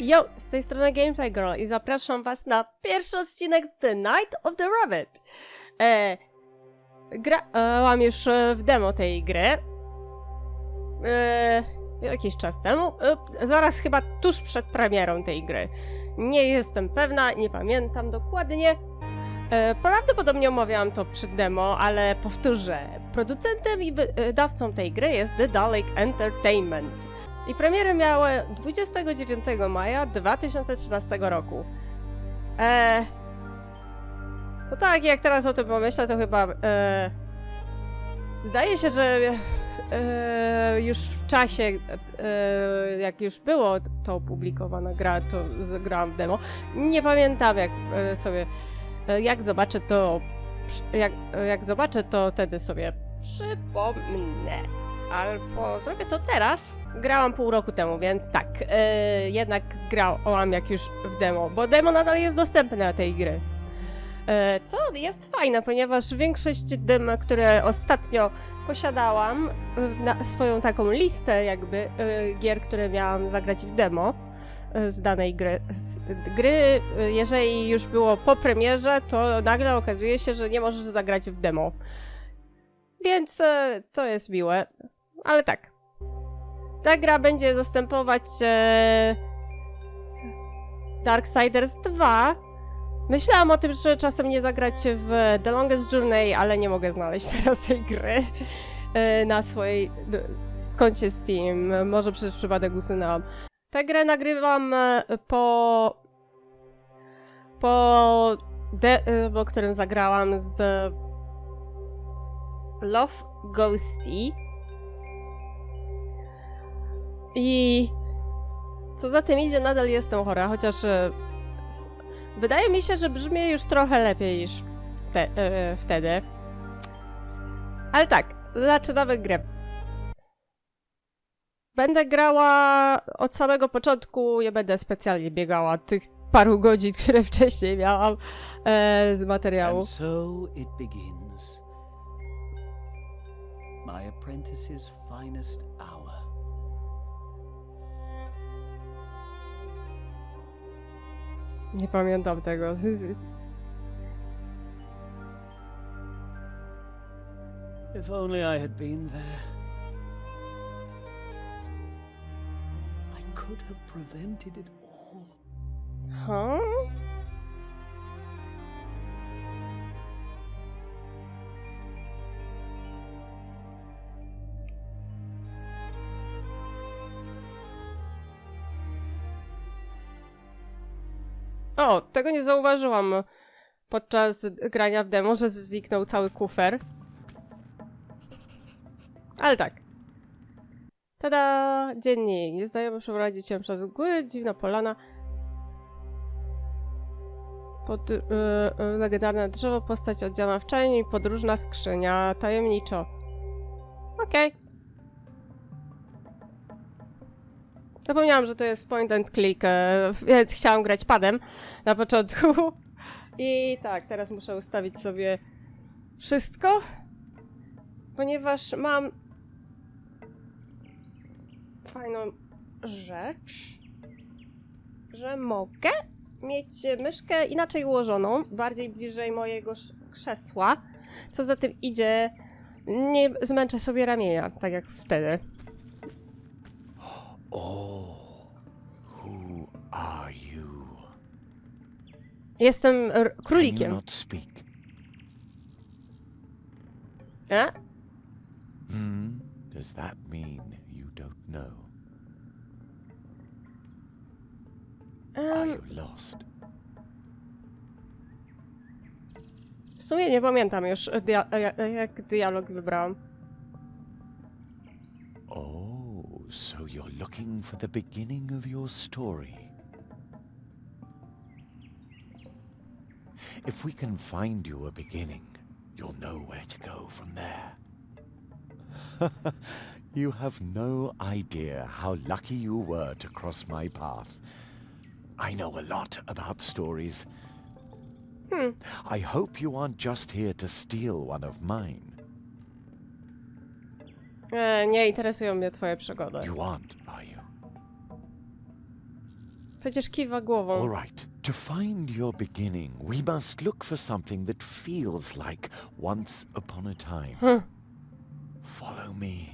Yo, z tej strony Gameplay Girl i zapraszam was na pierwszy odcinek z The Night of the Rabbit. Grałam już w demo tej gry jakiś czas temu, zaraz chyba tuż przed premierą tej gry. Nie jestem pewna, nie pamiętam dokładnie. Prawdopodobnie omawiałam to przy demo, ale powtórzę. Producentem i wydawcą tej gry jest Daedalic Entertainment. I premierę miały 29 maja 2013 roku. No tak, jak teraz o tym pomyślę, to chyba wydaje się, że już w czasie, jak już było to opublikowana gra, to grałam w demo. Nie pamiętam, jak zobaczę to, jak zobaczę to wtedy sobie przypomnę. Albo zrobię to teraz. Grałam pół roku temu, więc tak, jednak grałam jak już w demo, bo demo nadal jest dostępne na tej gry. Co jest fajne, ponieważ większość dem, które ostatnio posiadałam, na swoją taką listę jakby gier, które miałam zagrać w demo z danej gry, jeżeli już było po premierze, to nagle okazuje się, że nie możesz zagrać w demo. Więc to jest miłe, ale tak. Ta gra będzie zastępować Darksiders 2. Myślałam o tym, że czasem nie zagrać w The Longest Journey, ale nie mogę znaleźć teraz tej gry na swojej koncie Steam. Może przez przypadek usunęłam. Tę grę nagrywam po którym zagrałam z Love Ghosty. I co za tym idzie, nadal jestem chora, chociaż wydaje mi się, że brzmi już trochę lepiej niż wtedy. Ale tak, zaczynamy grę. Będę grała od samego początku, nie będę specjalnie biegała tych paru godzin, które wcześniej miałam z materiału. And so it begins. My apprentice's finest hour. Nie pamiętam tego. If only I had been there. I could have prevented it all. Huh? O, tego nie zauważyłam podczas grania w demo, że zniknął cały kufer. Ale tak. Tada! Dziennik. Nieznajomy przeprowadzi cię przez mgły, dziwna polana. Legendarne drzewo, postać odziana w czerni, podróżna skrzynia, tajemniczo. Okej. Zapomniałam, że to jest point-and-click, więc chciałam grać padem na początku. I tak, teraz muszę ustawić sobie wszystko, ponieważ mam fajną rzecz, że mogę mieć myszkę inaczej ułożoną, bardziej bliżej mojego krzesła. Co za tym idzie, nie zmęczę sobie ramienia, tak jak wtedy. Oh, who are you? Jestem Can you królikiem. not speak? A? Does that mean you don't know? Are you lost? W sumie nie pamiętam już, jak dialog wybrałam. Oh, so you're looking for the beginning of your story. If we can find you a beginning, you'll know where to go from there. You have no idea how lucky you were to cross my path. I know a lot about stories. I hope you aren't just here to steal one of mine. Nie interesują mnie twoje przygody. You aren't, are you? Przecież kiwa głową. All right. To find your beginning, we must look for something that feels like once upon a time. Follow me.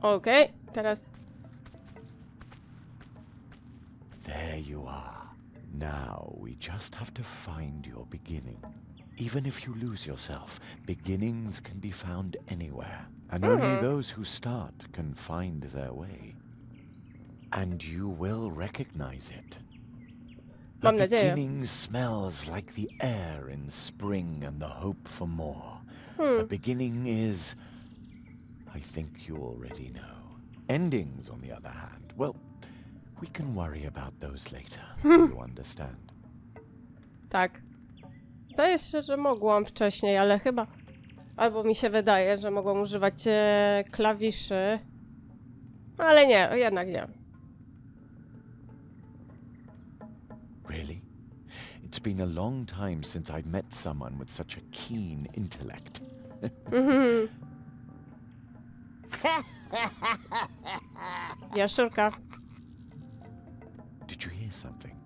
Okej, teraz... There you are. Now we just have to find your beginning. Even if you lose yourself, beginnings can be found anywhere. And only those who start can find their way. And you will recognize it. A Mam nadzieję. beginning smells like the air in spring and the hope for more. A beginning is, I think you already know. Endings, on the other hand, well, we can worry about those later. You understand? Tak. Zdaje się, że mogłam wcześniej, ale chyba... Albo mi się wydaje, że mogłam używać klawiszy. Ale nie, jednak nie. Really? It's been a long time since I've met someone with such a keen intellect. Jaszczurka. Did you hear something?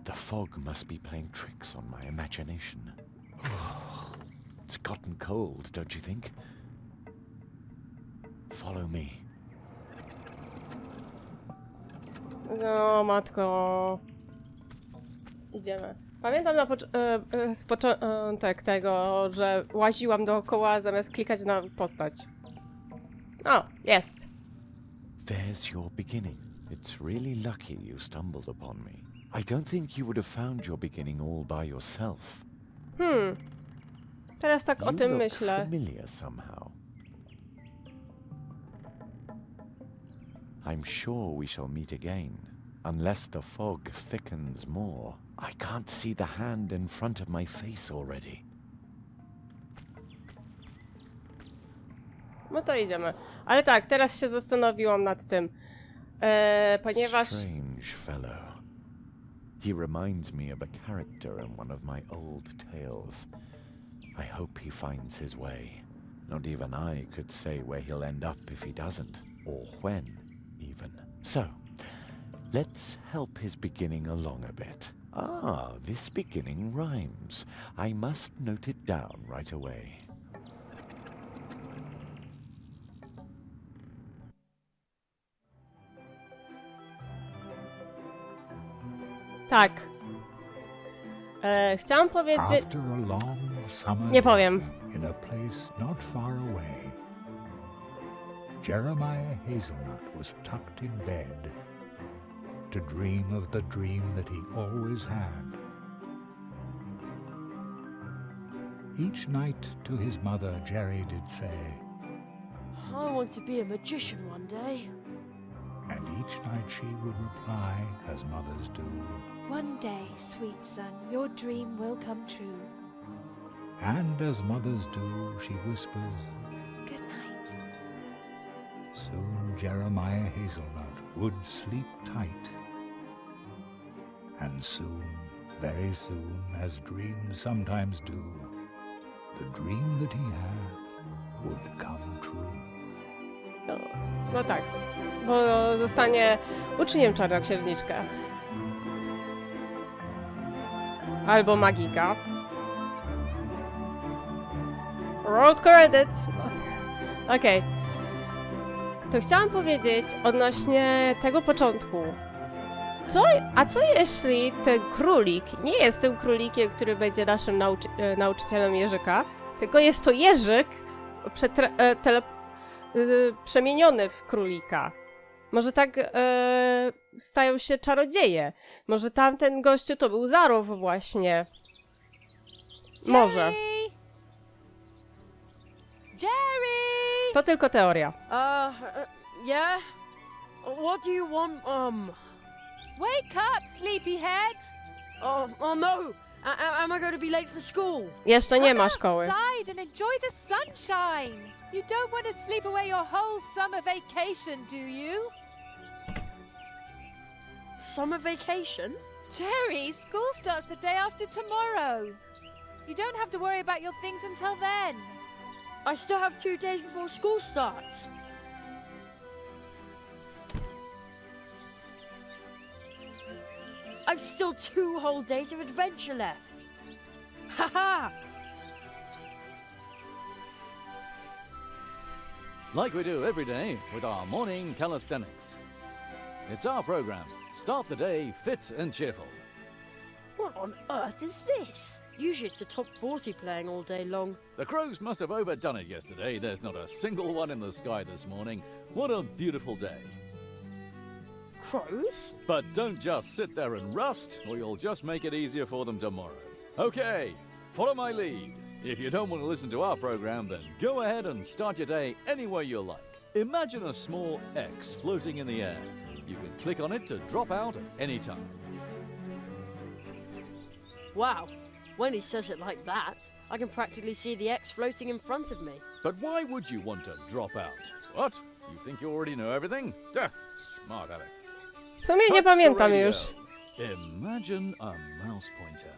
The fog must be playing tricks on my imagination. It's gotten cold, don't you think? Follow me. No, matko. Idziemy. Pamiętam z początek tego, że łaziłam dookoła zamiast klikać na postać. O, jest. There's your beginning. It's really lucky you stumbled upon me. I don't think you would have found your beginning all by yourself. Teraz tak o You tym look myślę. familiar somehow. I'm sure we shall meet again, unless the fog thickens more. I can't see the hand in front of my face already. No to idziemy. Ale tak, teraz się zastanowiłam nad tym. Ponieważ... Strange fellow. He reminds me of a character in one of my old tales. I hope he finds his way. Not even I could say where he'll end up if he doesn't, or when, even. So, let's help his beginning along a bit. Ah, this beginning rhymes. I must note it down right away. Tak. Chciałam powiedzieć... After a long summer Nie powiem. day in a place not far away, Jeremiah Hazelnut was tucked in bed to dream of the dream that he always had. Each night to his mother, Jerry did say, I want to be a magician one day. and each night she would reply, as mothers do, One day, sweet son, your dream will come true. and as mothers do, she whispers, Good night. soon Jeremiah Hazelnut would sleep tight. And soon, very soon, as dreams sometimes do, the dream that he had would come true. No tak, bo zostanie uczniem czarnoksiężniczka. Albo magika. Roll credits. Okej. To chciałam powiedzieć odnośnie tego początku. A co jeśli ten królik nie jest tym królikiem, który będzie naszym nauczycielem Jerzyka, tylko jest to Jerzyk przemieniony w królika. Może tak stają się czarodzieje. Może tamten gościu to był Zarow właśnie. Może. Jerry! To tylko teoria. Yeah? What do you want, Wake up, sleepyhead! Oh no! Am I going to be late for school? Jeszcze nie Come ma szkoły. outside and enjoy the sunshine. You don't want to sleep away your whole summer vacation, do you? Summer vacation? Jerry, school starts the day after tomorrow. You don't have to worry about your things until then. I still have 2 days before school starts. I've still 2 whole days of adventure left. Haha! Like we do every day with our morning calisthenics. It's our program. Start the day fit and cheerful. What on earth is this? Usually it's the top 40 playing all day long. The crows must have overdone it yesterday. There's not a single one in the sky this morning. What a beautiful day. Crows? But don't just sit there and rust, or you'll just make it easier for them tomorrow. Okay, follow my lead. If you don't want to listen to our program, then go ahead and start your day any way you like. Imagine a small X floating in the air. You can click on it to drop out at any time. Wow. When he says it like that, I can practically see the X floating in front of me. But why would you want to drop out? What? You think you already know everything? Duh, smart aleck. W sumie nie Touch the pamiętam radio. już. Imagine a mouse pointer.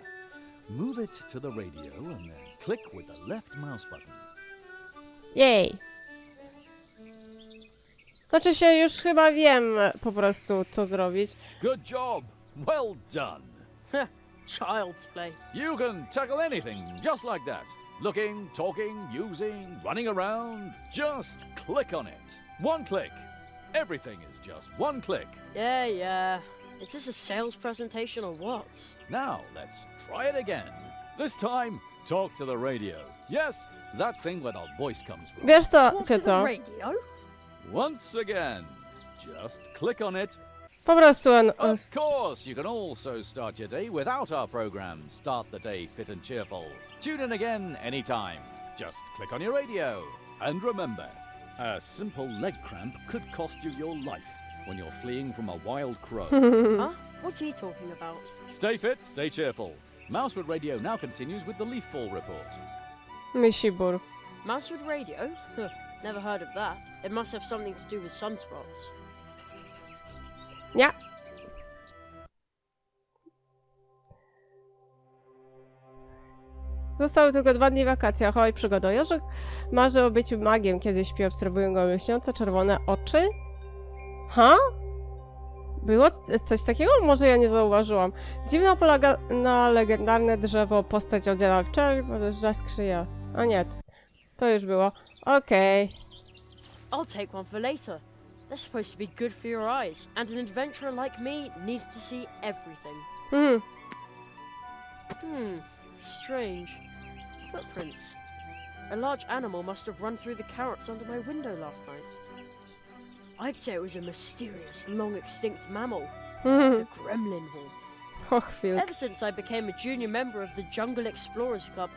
Move it to the radio and then click with the left mouse button. Jej. Znaczy się, już chyba wiem po prostu, co zrobić. Good job! Well done! Child's play. You can tackle anything just like that. Looking, talking, using, running around. Just click on it. One click. Everything is just one click. Yeah. Is this a sales presentation or what? Now, let's try it again. This time, talk to the radio. Yes, that thing where the voice comes from. Wiesz co, Talk to cię the co? radio? Once again, just click on it. Po prostu Of course, you can also start your day without our program. Start the day fit and cheerful. Tune in again anytime. Just click on your radio. And remember, a simple leg cramp could cost you your life when you're fleeing from a wild crow. Huh? What's he talking about? Stay fit, stay cheerful. Mousewood Radio now continues with the leaf fall report. Misibur. Mousewood radio? Huh, never heard of that. It must have something to do with sunspots. Nie. Zostały tylko 2 dni wakacji. Ahoj, przygodo. Jorzek marzy o byciu magiem, kiedy śpi, obserwują go lśniące czerwone oczy. Ha? Było coś takiego? Może ja nie zauważyłam. Dziwna polega na legendarne drzewo, postać odziana w czerń, podjeżdża skrzyja. A nie, to już było. Okej. I'll take one for later. They're supposed to be good for your eyes, and an adventurer like me needs to see everything. Strange. Footprints. A large animal must have run through the carrots under my window last night. I'd say it was a mysterious, long-extinct mammal. The gremlin wolf. Och, chwilkę. Ever since I became a junior member of the Jungle Explorers Club,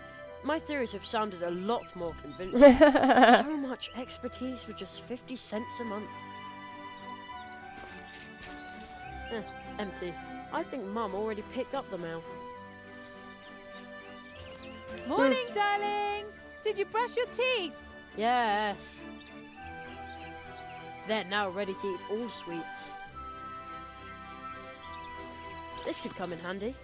my theories have sounded a lot more convincing. So much expertise for just 50 cents a month. Empty. I think Mum already picked up the mail. Morning, darling. Did you brush your teeth? Yes. They're now ready to eat all sweets. This could come in handy.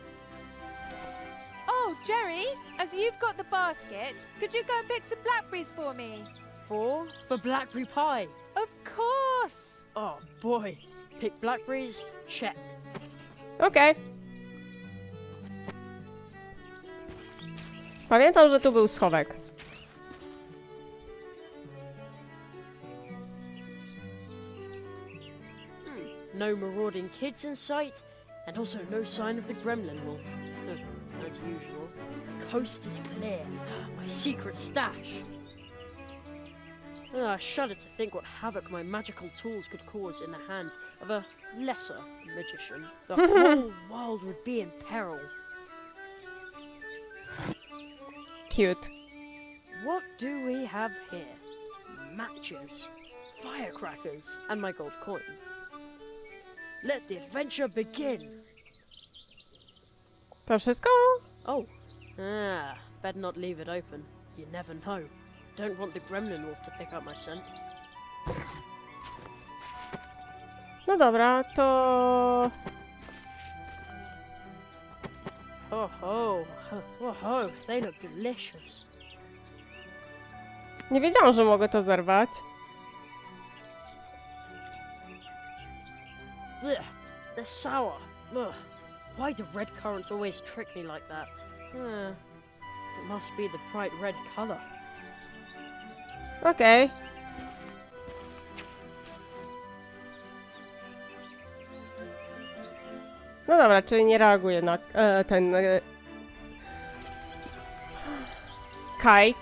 Oh, Jerry, as you've got the basket, could you go and pick some blackberries for me? 4 for blackberry pie. Of course. Oh boy. Pick blackberries, check. Okej. Pamiętam, że tu był schowek. No marauding kids in sight, and also no sign of the gremlin wolf. As usual. The coast is clear. My secret stash. I shudder to think what havoc my magical tools could cause in the hands of a lesser magician. The whole world would be in peril. Cute. What do we have here? Matches, firecrackers, and my gold coin. Let the adventure begin! To wszystko? Oh. Better not leave it open. You never know. Don't want the gremlin wolf to pick up my scent. No dobra, to... Oh ho! They look delicious. Nie wiedziałam, że mogę to zerwać. Blech, they're sour. Ugh. Why do red currants always trick me like that? It must be the bright red color. Okej. No dobra, czyli nie reaguje na ten kajk.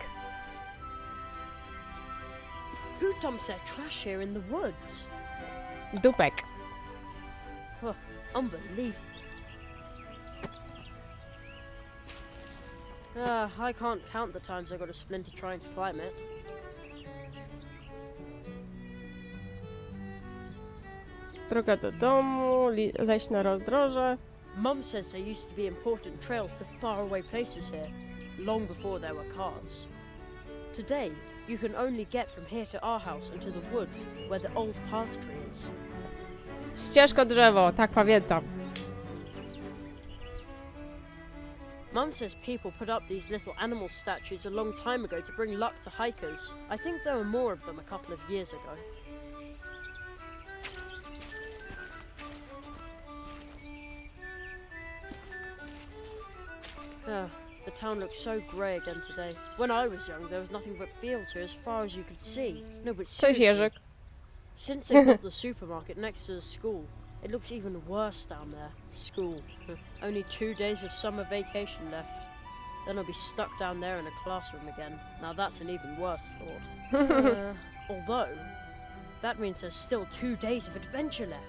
Who dumps their trash here in the woods? Dupek. Huh, unbelievable. I can't count the times I got a splinter trying to climb it. Droga do domu, leśne rozdroże. Mum says there used to be important trails to faraway places here, long before there were cars. Today, you can only get from here to our house and to the woods where the old path tree is. Ścieżko drzewo, tak pamiętam. Mum says people put up these little animal statues a long time ago to bring luck to hikers. I think there were more of them a couple of years ago. The town looks so grey again today. When I was young, there was nothing but fields here as far as you could see. No, but Cześć seriously, Jerzyk. since they built the supermarket next to the school, it looks even worse down there. School. Only 2 days of summer vacation left. Then I'll be stuck down there in a classroom again. Now that's an even worse thought. Although, that means there's still 2 days of adventure left.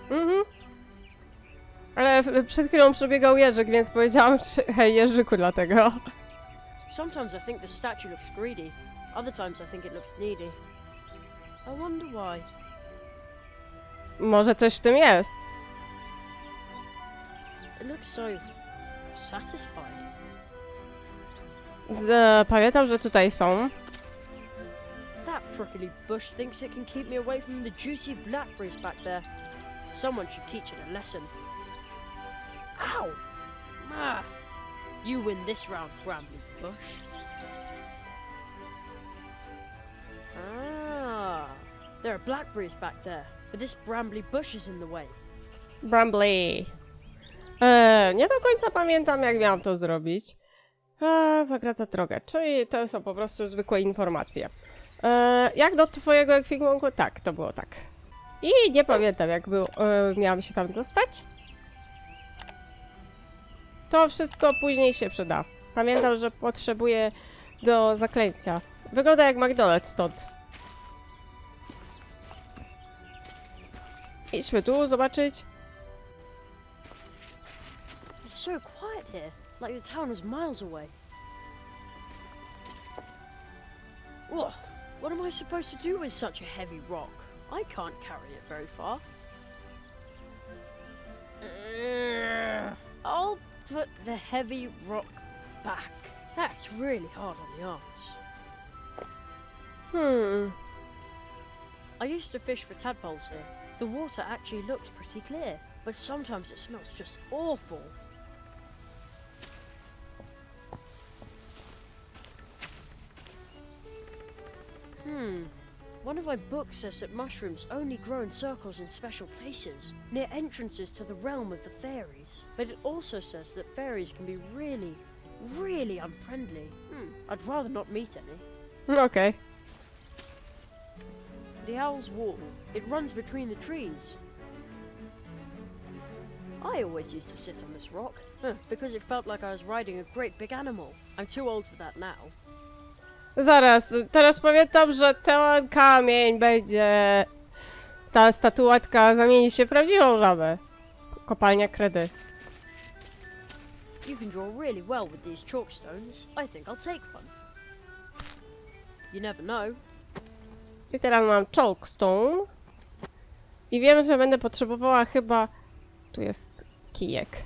Mhm. Ale przed chwilą przebiegał Jerzyk, więc powiedziałam hej Jerzyku dlatego. Sometimes I think the statue looks greedy. Other times I think it looks needy. I wonder why. Może coś w tym jest. It looks so satisfied. Pamiętam, że tutaj są. That prickly bush thinks it can keep me away from the juicy blackberries back there. Someone should teach it a lesson. Ow! Ah! You win this round, Brambly Bush. Ah! There are blackberries back there, but this Brambly Bush is in the way. Brambly. Nie do końca pamiętam, jak miałam to zrobić. Zagradza drogę, czyli to są po prostu zwykłe informacje. Jak do twojego ekwipunku? Tak, to było tak. I nie pamiętam, jak miałam się tam dostać. To wszystko później się przyda. Pamiętam, że potrzebuję do zaklęcia. Wygląda jak McDonald's stąd. Idźmy tu zobaczyć. It's so quiet here, like the town is miles away. Ugh, what am I supposed to do with such a heavy rock? I can't carry it very far. I'll put the heavy rock back. That's really hard on the arms. I used to fish for tadpoles here. The water actually looks pretty clear, but sometimes it smells just awful. One of my books says that mushrooms only grow in circles in special places, near entrances to the realm of the fairies. But it also says that fairies can be really, really unfriendly. I'd rather not meet any. Okej. The owl's wall, it runs between the trees. I always used to sit on this rock, because it felt like I was riding a great big animal. I'm too old for that now. Zaraz, teraz pamiętam, że ten kamień będzie... Ta statuetka zamieni się w prawdziwą żabę. Kopalnia kredy. You can draw really well with these chalk stones. I think I'll take one. You never know. I teraz mam chalkstone. I wiem, że będę potrzebowała chyba... Tu jest kijek.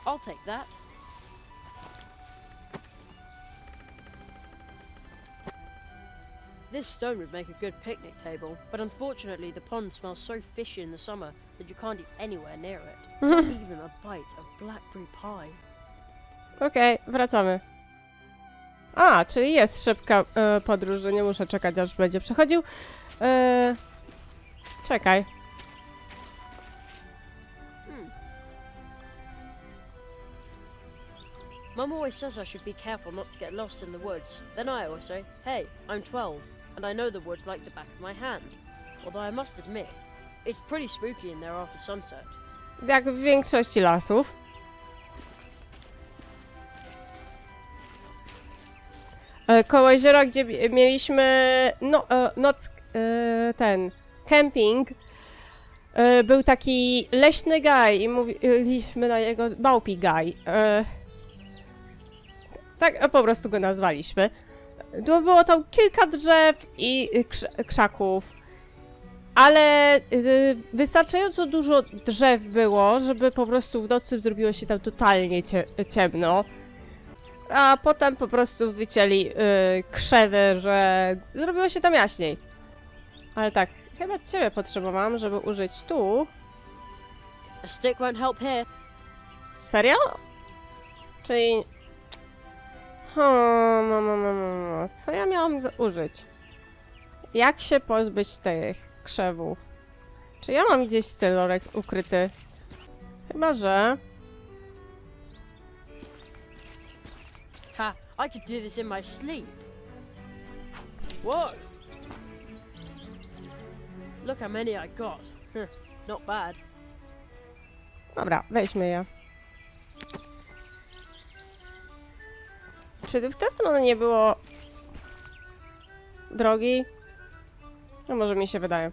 I'll take that. This stone would make a good picnic table, but unfortunately the pond smells so fishy in the summer that you can't eat anywhere near it. Not even a bite of blackberry pie. Okej, wracamy. A, czyli jest szybka podróż, że nie muszę czekać, aż będzie przechodził. Czekaj. Mum always says I should be careful not to get lost in the woods. Then I always say, hey, I'm 12, and I know the woods like the back of my hand. Although I must admit, it's pretty spooky in there after sunset. Jak w większości lasów. Koło jeziora, gdzie mieliśmy ten kemping, był taki leśny gaj i mówiliśmy na jego Małpi gaj. Tak po prostu go nazwaliśmy. Było tam kilka drzew i krzaków, ale wystarczająco dużo drzew było, żeby po prostu w nocy zrobiło się tam totalnie ciemno. A potem po prostu wycięli krzewy, że zrobiło się tam jaśniej. Ale tak, chyba ciebie potrzebowałam, żeby użyć tu. A stick won't help here. Serio? Czyli... Co ja miałam użyć? Jak się pozbyć tych krzewów? Czy ja mam gdzieś stylorek ukryty? Chyba, że... Ha! I could do this in my sleep. Whoa! Look how many I got. Not bad. Dobra, weźmy je. Czy w tę stronę nie było drogi? No może mi się wydaje.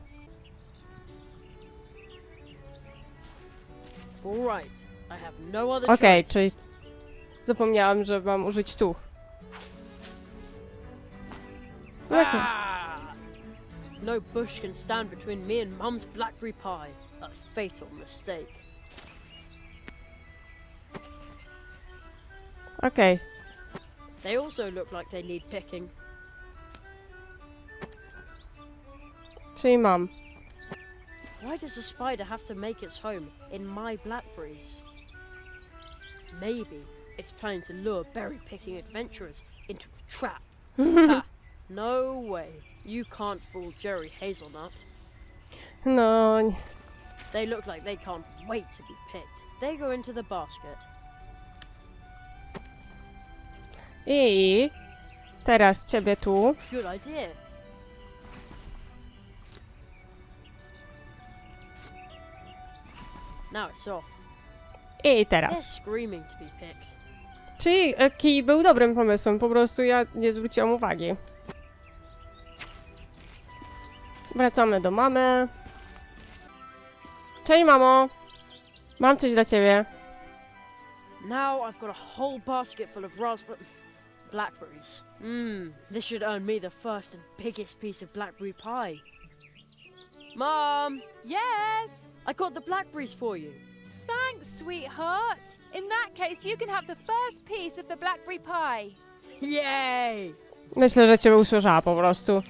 Right. I have no other Okej, choice. czyli zapomniałam, że mam użyć tu. Ah! No bush can stand between me and Mum's blackberry pie. A fatal mistake. Okej. They also look like they need picking. Czyli mam. Why does a spider have to make its home in my blackberries? Maybe it's planning to lure berry-picking adventurers into a trap. Ha! No way. You can't fool Jerry Hazelnut. No... They look like they can't wait to be picked. They go into the basket. I... Teraz ciebie tu. Good idea. Now it's off. I They're teraz. screaming to be picked. Czyli kij był dobrym pomysłem, po prostu ja nie zwróciłam uwagi. Wracamy do mamy. Cześć mamo! Mam coś dla ciebie. Now I've got a whole basket full of blackberries. This should earn me the first and biggest piece of blackberry pie. Mom, Yes! I got the blackberries for you. Thanks, sweetheart. In that case, you can have the first piece of the blackberry pie. Yay! Myślę, że ciebie usłyszała po prostu.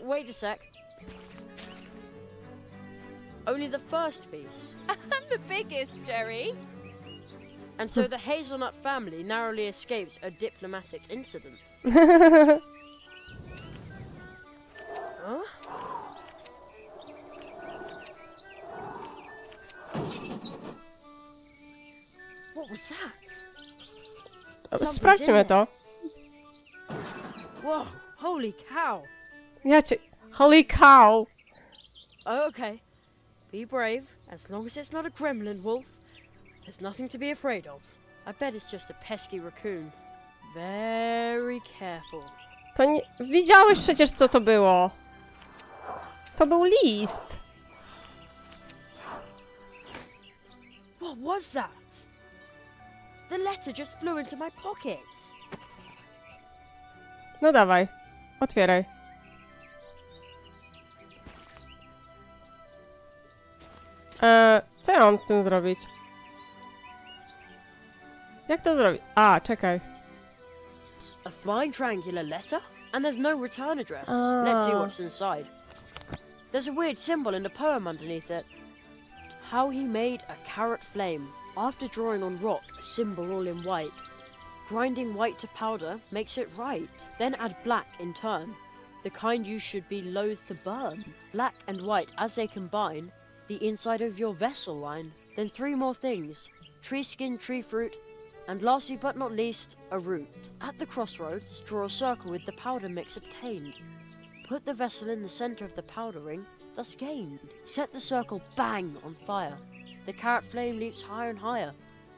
Wait a sec. Only the first piece. I'm the biggest, Jerry. And so the hazelnut family narrowly escapes a diplomatic incident. Huh? What was that? Sprawdźmy to. Whoa, holy cow. Ja cię... Holy cow! Okay, be brave. As long as it's not a gremlin wolf, there's nothing to be afraid of. I bet it's just a pesky raccoon. Very careful. To nie... Widziałeś przecież, co to było. To był list. What was that? The letter just flew into my pocket. No dawaj. Otwieraj. Co ja mam z tym zrobić? Jak to zrobić? A, czekaj. A flying triangular letter? And there's no return address. Let's see Ah. what's inside. There's a weird symbol in the poem underneath it. How he made a carrot flame After drawing on rock a symbol all in white, grinding white to powder makes it right. Then add black in turn, the kind you should be loath to burn. Black and white as they combine, the inside of your vessel line. Then 3 more things, tree skin, tree fruit, and lastly but not least, a root. At the crossroads, draw a circle with the powder mix obtained. Put the vessel in the center of the powder ring, thus gained. Set the circle bang on fire. The carrot flame leaps higher and higher,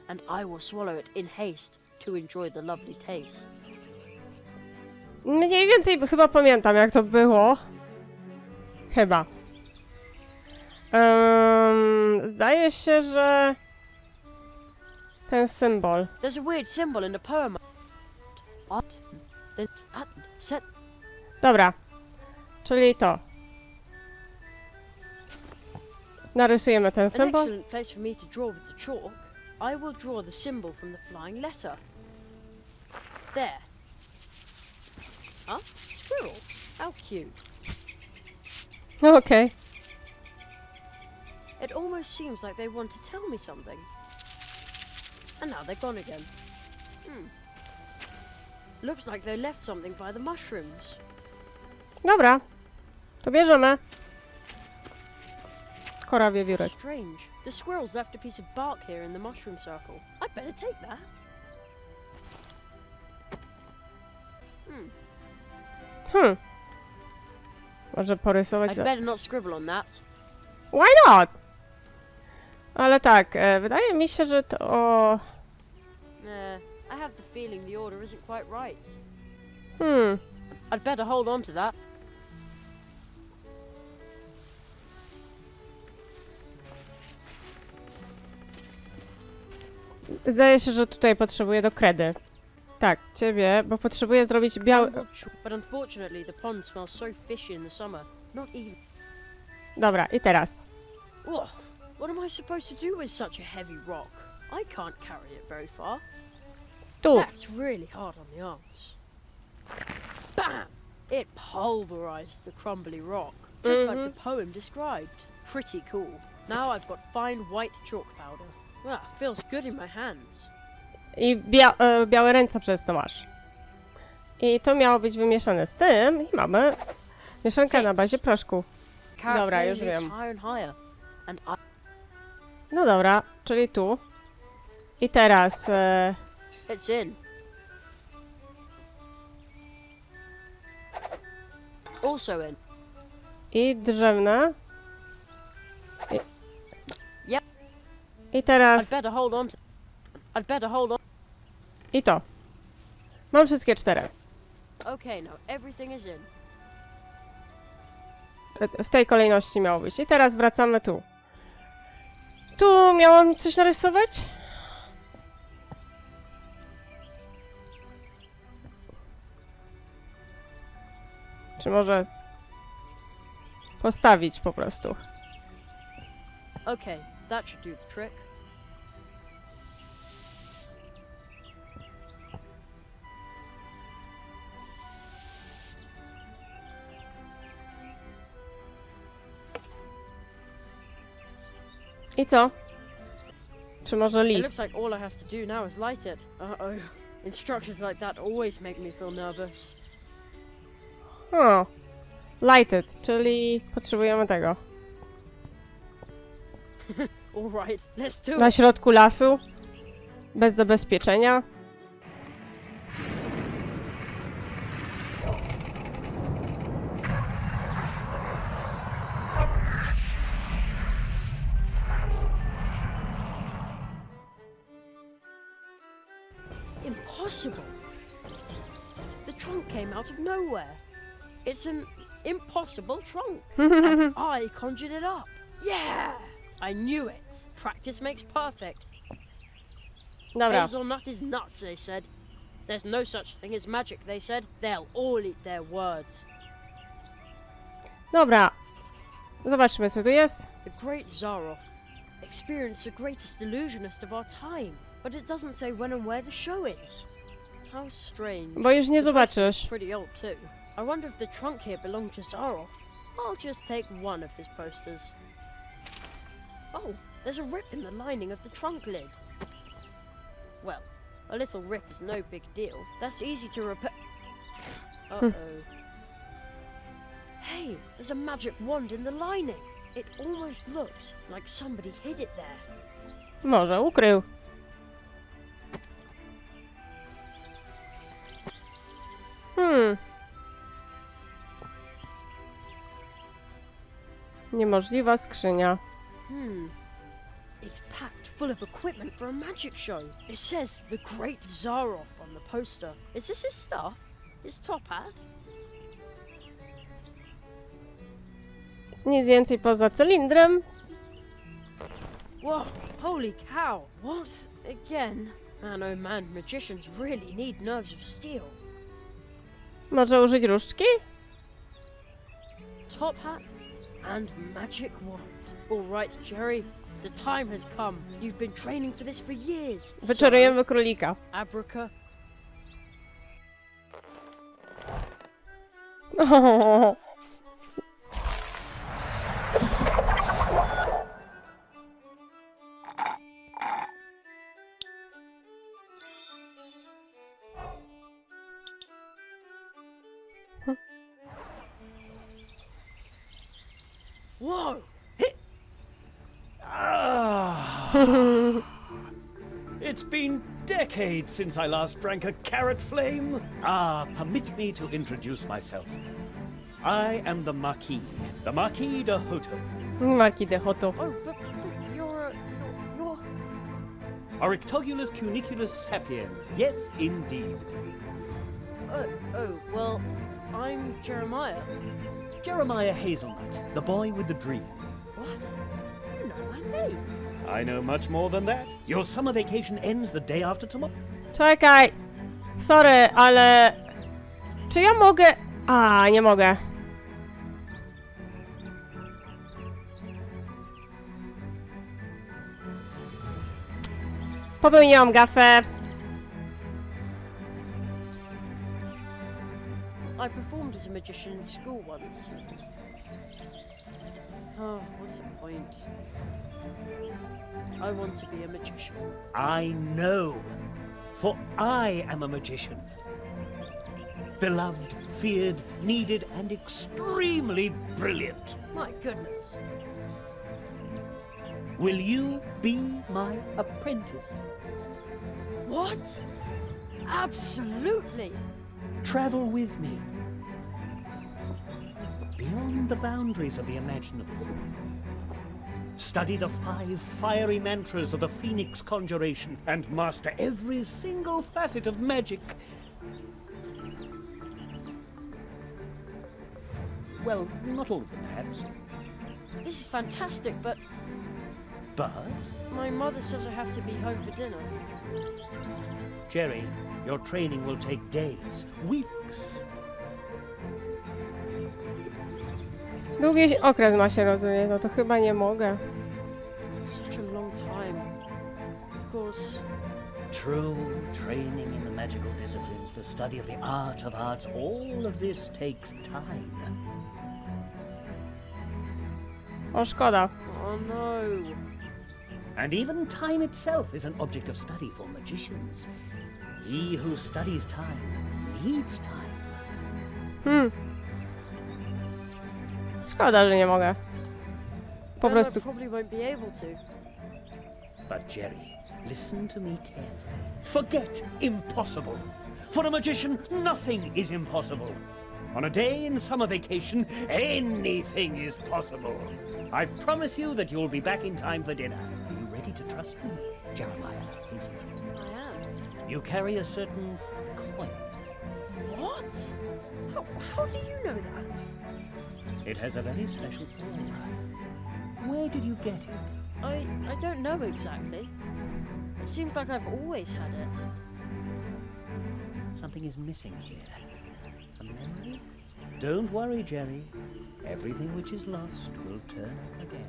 and I will swallow it in haste to enjoy the lovely taste. Mniej więcej chyba pamiętam, jak to było. Chyba. Zdaje się, że ten symbol. There's a weird symbol in the poem. Set. Dobra. Czyli to. Narysujemy ten An symbol. excellent place for me to draw with the chalk. I will draw the symbol from the flying letter. There. Huh? Squirrels. How cute. Okej. It almost seems like they want to tell me something. And now they're gone again. Looks like they left something by the mushrooms. Dobra. To bierzemy. Kora wiewiórek. Strange. The squirrels left a piece of bark here in the mushroom circle. I'd better take that. Może porysować. I'd better not scribble on that. Why not? Ale tak, wydaje mi się, że to... I have the feeling the order isn't quite right. Hmm. I'd better hold on to that. Zdaje się, że tutaj potrzebuję do kredy. Tak, ciebie, bo potrzebuję zrobić biały... But unfortunately the pond smells so fishy in the summer. Not even... Dobra, i teraz. Ugh, what am I supposed to do with such a heavy rock? I can't carry it very far. Tu. That's really hard on the arms. Bam! It pulverized the crumbly rock, just like the poem described. Pretty cool. Now I've got fine white chalk powder. Feels good in my hands. I białe ręce przez to masz. I to miało być wymieszane z tym i mamy mieszankę na bazie proszku. Dobra, już wiem. No dobra, czyli tu. I teraz... It's in. Also in. I drzewne. Yep. I teraz... I'd better hold on. I to. Mam wszystkie 4. Okay, now everything is in. W tej kolejności miało być. I teraz wracamy tu. Tu miałam coś narysować? Czy może postawić po prostu? Okay, that should do the trick. I co? Czy może It looks list? like all I have to do now is light it. Uh-oh. Instructions like that always make me feel nervous. O, lighted, czyli potrzebujemy tego. Alright, let's do Na it. środku lasu, bez zabezpieczenia. Impossible. The trunk came out of nowhere. It's an impossible trunk. And I conjured it up. Yeah! I knew it. Practice makes perfect. Dobra, Hazelnut is nuts, they said. There's no such thing as magic, they said. They'll all eat their words. dobra. Zobaczmy, co tu jest. The great Zaroff experienced the greatest illusionist of our time, but it doesn't say when and where the show is. How strange. Bo już nie The poster is zobaczysz. pretty old too. I wonder if the trunk here belonged to Zaroff. I'll just take one of his posters. Oh, there's a rip in the lining of the trunk lid. Well, a little rip is no big deal. That's easy to repair. Uh-oh. Hey, there's a magic wand in the lining. It almost looks like somebody hid it there. Może ukrył. Niemożliwa skrzynia. It's packed full of equipment for a magic show. It says the Great Zaroff on the poster. Is this his stuff? His top hat? Nic więcej poza cylindrem. Whoa, holy cow. What? Again? Man, oh man, magicians really need nerves of steel. Może użyć różdżki? Top hat and magic wand. All right, Jerry. The time has come. You've been training for this for years. Wyczarujemy królika. So, abraca. Whoa! It's been decades since I last drank a carrot flame. Permit me to introduce myself. I am the Marquis de Hoto. Marki de Hoto. Oh, but you're Orictogulus cuniculus sapiens. Yes, indeed. well, I'm Jeremiah. Jeremiah Hazelnut, the boy with the dream. What? You know my name. I know much more than that. Your summer vacation ends the day after tomorrow. Czekaj. Sorry, ale... Czy ja mogę... nie mogę. Popełniłam gafę. I performed as a magician in school once. Oh, what's the point? I want to be a magician. I know, for I am a magician. Beloved, feared, needed, and extremely brilliant. My goodness. Will you be my apprentice? What? Absolutely. Travel with me. Beyond the boundaries of the imaginable. Study the 5 fiery mantras of the Phoenix Conjuration and master every single facet of magic. Well, not all of them, perhaps. This is fantastic, but But, my mother says I have to be home for dinner. Jerry, your training will take days, weeks. Długi okres ma się rozumieć, no to chyba nie mogę. Such a long time. Of course. True training in the magical disciplines, the study of the art of arts, all of this takes time. O, szkoda. Oh no. And even time itself is an object of study for magicians. He who studies time needs time. Szkoda, że nie mogę. Po Then I prostu. probably won't be able to. But Jerry, listen to me carefully. Forget impossible. For a magician, nothing is impossible. On a day in summer vacation, anything is possible. I promise you that you'll be back in time for dinner. Are you ready to trust me, Jeremiah Hazelnut? I am. You carry a certain coin. What? How do you know that? It has a very special aura. Where did you get it? I don't know exactly. It seems like I've always had it. Something is missing here. A memory? Don't worry, Jerry. Everything which is lost will turn up again.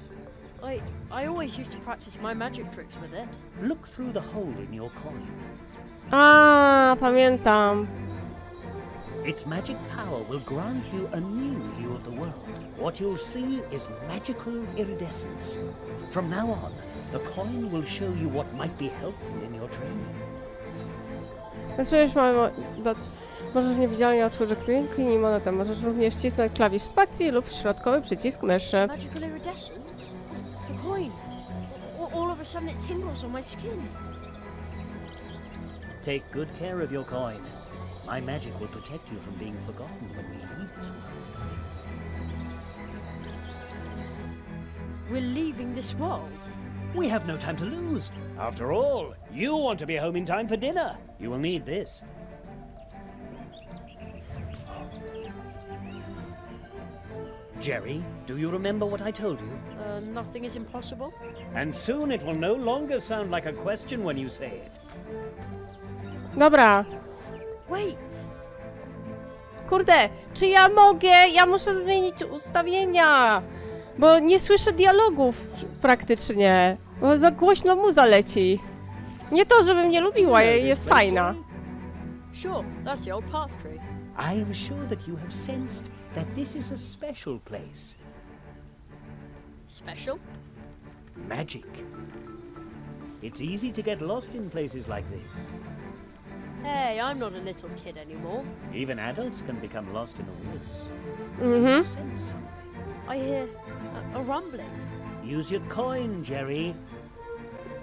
I always used to practice my magic tricks with it. Look through the hole in your coin. Pamiętam. Its magic power will grant you a new view of the world. What you'll see is magical iridescence. From now on, the coin will show you what might be helpful in your training. Zasłoniesz możesz niewidzialnie otworzyć kliknij monetę. Możesz również wcisnąć klawisz spacji lub środkowy przycisk myszy. Magical iridescence? The coin. All of a sudden it tingles on my skin. Take good care of your coin. My magic will protect you from being forgotten when we leave this world. We're leaving this world. We have no time to lose. After all, you want to be home in time for dinner. You will need this. Jerry, do you remember what I told you? Nothing is impossible? And soon it will no longer sound like a question when you say it. Dobra. Wait. Kurde, czy ja mogę? Ja muszę zmienić ustawienia. Bo nie słyszę dialogów praktycznie. Bo za głośno muza leci. Nie to, żebym nie lubiła, jest fajna. Sure, that's the old path tree. I am sure that you have sensed that this is a special place. Special? Magic. It's easy to get lost in places like this. Hey, I'm not a little kid anymore. Even adults can become lost in the woods. Mhm. Sense something. I hear a rumbling. Use your coin, Jerry.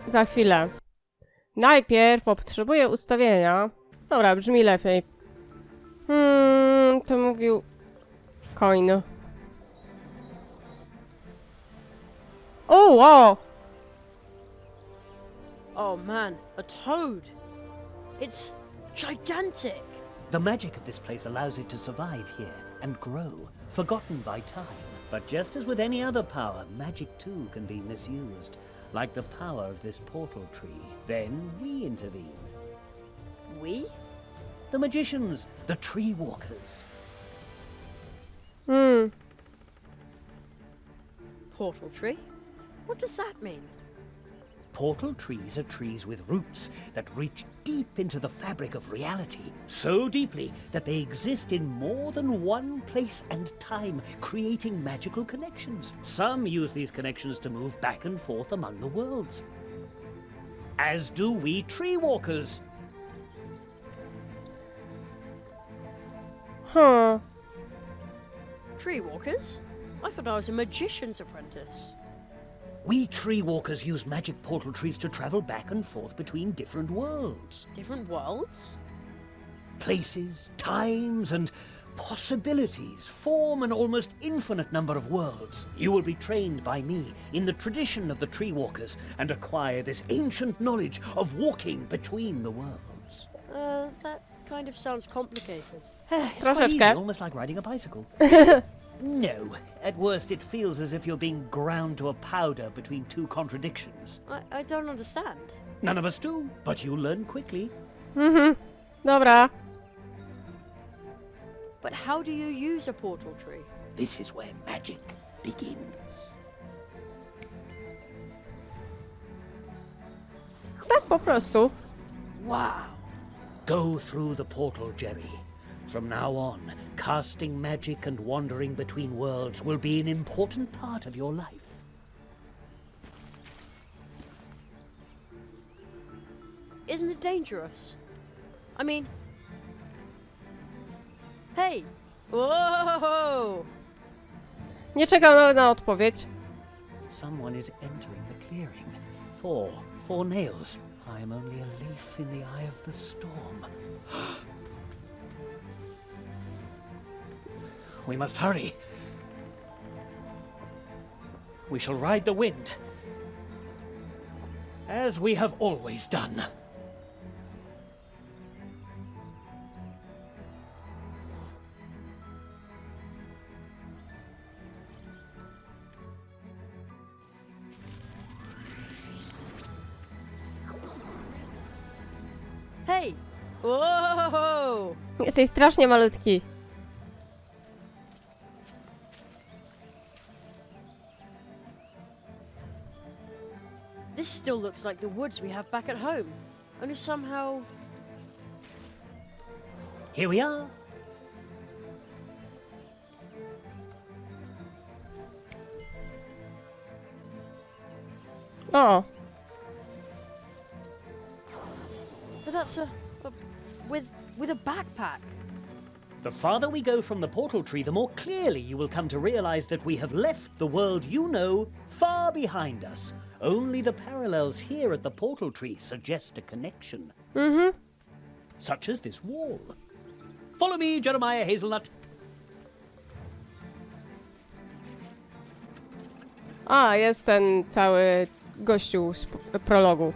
Za chwilę. Najpierw potrzebuję ustawienia. Dobra, brzmi lepiej. To mówił... Coin. O, wow! Oh man, a toad. It's gigantic. The magic of this place allows it to survive here and grow, forgotten by time. But just as with any other power, magic too can be misused, like the power of this portal tree. Then we intervene. We? The magicians, the tree walkers. Portal tree? What does that mean? Portal trees are trees with roots that reach deep into the fabric of reality, so deeply that they exist in more than one place and time, creating magical connections. Some use these connections to move back and forth among the worlds. As do we tree walkers. Huh. Tree walkers? I thought I was a magician's apprentice. We tree walkers use magic portal trees to travel back and forth between different worlds. Different worlds? Places, times, and possibilities form an almost infinite number of worlds. You will be trained by me in the tradition of the tree walkers and acquire this ancient knowledge of walking between the worlds. That kind of sounds complicated. It's quite easy, Troszeczkę. almost like riding a bicycle. No, at worst it feels as if you're being ground to a powder between two contradictions. I don't understand. None of us do, but you learn quickly. Dobra. But how do you use a portal tree? This is where magic begins. Tak po prostu. Wow. Go through the portal, Jerry. From now on, casting magic and wandering between worlds will be an important part of your life. Isn't it dangerous? I mean... Hey! Whoa! Nie czekam na odpowiedź. Someone is entering the clearing. Four nails. I am only a leaf in the eye of the storm. We must hurry. We shall ride the wind, as we have always done. Hey! Whoa! Jesteś strasznie malutki. This still looks like the woods we have back at home. Only somehow... Here we are. O, But that's a with a backpack. The farther we go from the portal tree, the more clearly you will come to realize that we have left the world you know far behind us. Only the parallels here at the portal tree suggest a connection. Such as this wall. Follow me, Jeremiah Hazelnut. A, jest ten cały gościu z prologu.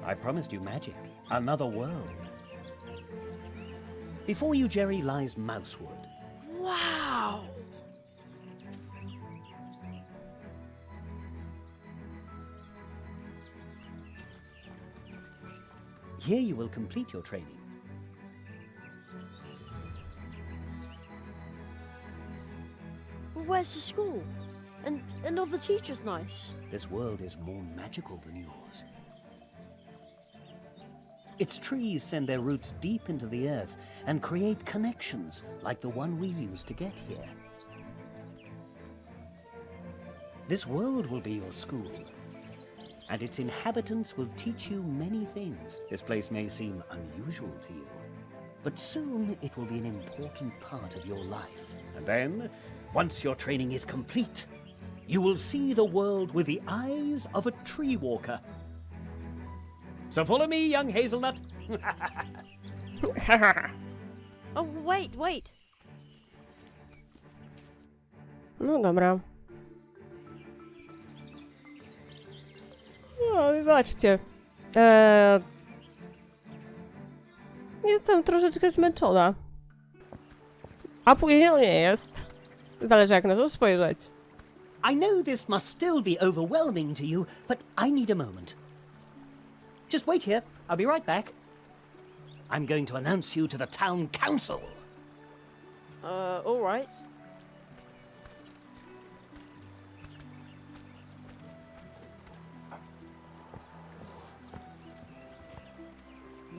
I promised you magic. Another world. Before you, Jerry, lies Mousewood. Wow! Here you will complete your training. Where's the school? And are the teachers nice? This world is more magical than yours. Its trees send their roots deep into the earth and create connections like the one we used to get here. This world will be your school, and its inhabitants will teach you many things. This place may seem unusual to you, but soon it will be an important part of your life. And then, once your training is complete, you will see the world with the eyes of a tree walker. So follow me, young hazelnut. Oh, wait. No dobra. No, wybaczcie. Jestem troszeczkę zmęczona. A później nie jest. Zależy jak na to spojrzeć. I know this must still be overwhelming to you, but I need a moment. Just wait here. I'll be right back. I'm going to announce you to the town council. All right.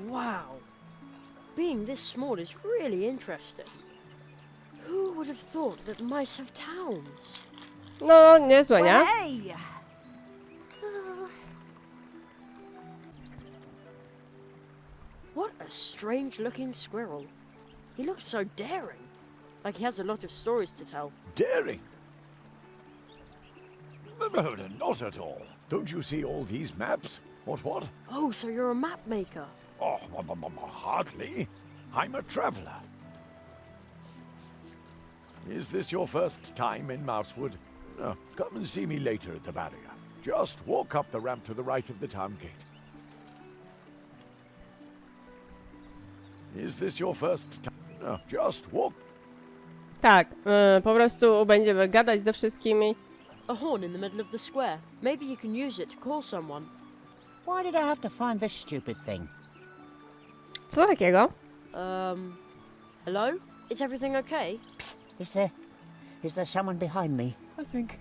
Wow. Being this small is really interesting. Who would have thought that mice have towns? No, niezłe, nie? Hey! What a strange-looking squirrel. He looks so daring. Like he has a lot of stories to tell. Daring? Not at all. Don't you see all these maps? What? Oh, so you're a map maker. Oh, hardly. I'm a traveler. Is this your first time in Mousewood? No, come and see me later at the barrier. Just walk up the ramp to the right of the town gate. Is this your first time? No, just walk. Tak, po prostu będziemy gadać ze wszystkimi. A horn in the middle of the square. Maybe you can use it to call someone. Why did I have to find this stupid thing? Co takiego? Hello? Is everything okay? Psst, is there someone behind me? I think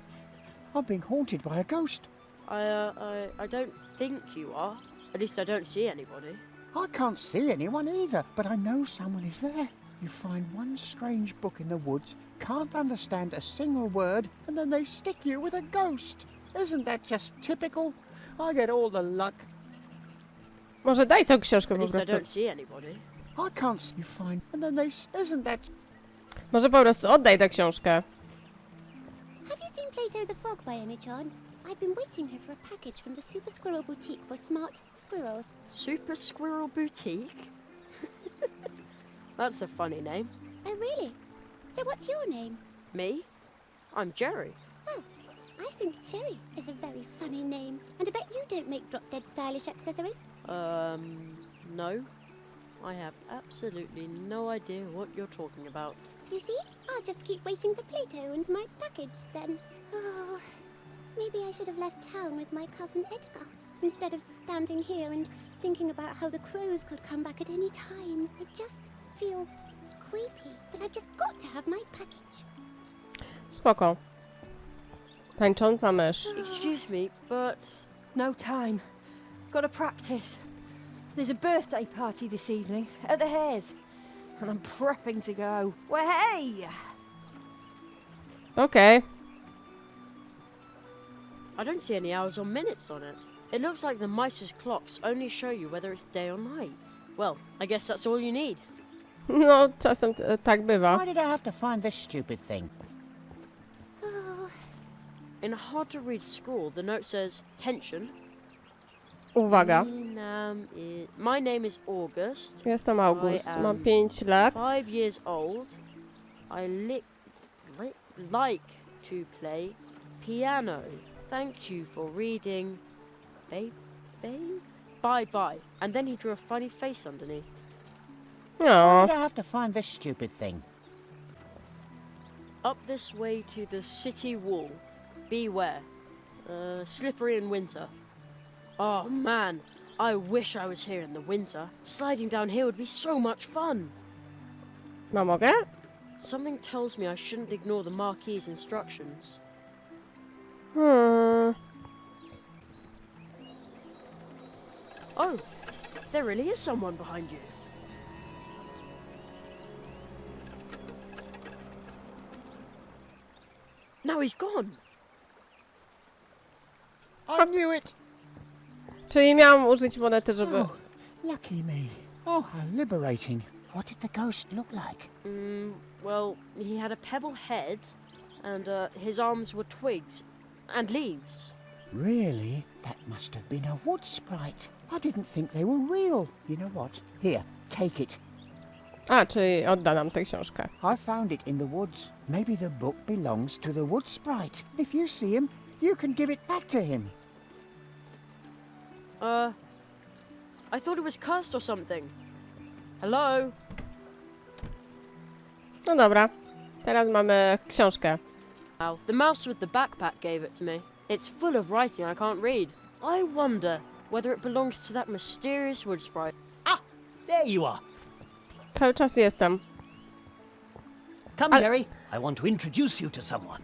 I'm being haunted by a ghost. I don't think you are. At least I don't see anybody. I can't see anyone either, but I know someone is there. You find one strange book in the woods, can't understand a single word, and then they stick you with a ghost. Isn't that just typical? I get all the luck. Może daj tą książkę At po least I prostu. don't see anybody. I can't you find, and then they isn't that. Może po prostu oddaj tę książkę. Have you seen Plato the Frog by any chance? I've been waiting here for a package from the Super Squirrel Boutique for smart squirrels. Super Squirrel Boutique? That's a funny name. Oh, really? So what's your name? Me? I'm Jerry. Oh, I think Cherry is a very funny name. And I bet you don't make drop-dead stylish accessories. No. I have absolutely no idea what you're talking about. You see? I'll just keep waiting for Plato and my package then. Oh, maybe I should have left town with my cousin Edgar, instead of standing here and thinking about how the crows could come back at any time. It just feels creepy, but I've just got to have my package. Spoko. Tańcząca mysz. Excuse me, but No time. Gotta practice. There's a birthday party this evening at the Hares. and I'm prepping to go. Well, hey! Okej. I don't see any hours or minutes on it. It looks like the mice's clocks only show you whether it's day or night. Well, I guess that's all you need. No, czasem tak bywa. Why did I have to find this stupid thing? Oh, In a hard-to-read scrawl, the note says, Tension. Uwaga. My name is August. Jestem August. I am Mam 5 lat. 5 years old. I like to play piano. Thank you for reading. Bye. And then he drew a funny face underneath. Why No. did I have to find this stupid thing? Up this way to the city wall. Beware. Slippery in winter. Oh man, I wish I was here in the winter. Sliding down here would be so much fun. No mogę? Something tells me I shouldn't ignore the marquee's instructions. Oh, there really is someone behind you. Now he's gone. I knew it! Czyli miałam użyć monety, żeby... Oh, lucky me. Oh, how liberating. What did the ghost look like? Well, he had a pebble head, and his arms were twigs and leaves. Really? That must have been a wood sprite. I didn't think they were real. You know what? Here, take it. A, czyli odda nam tę książkę. I found it in the woods. Maybe the book belongs to the wood sprite. If you see him, you can give it back to him. I thought it was cursed or something. Hello? No dobra. Teraz mamy książkę. Now, the mouse with the backpack gave it to me. It's full of writing I can't read. I wonder whether it belongs to that mysterious wood sprite. Ah, there you are. Cały czas jestem. Come, Jerry. I want to introduce you to someone.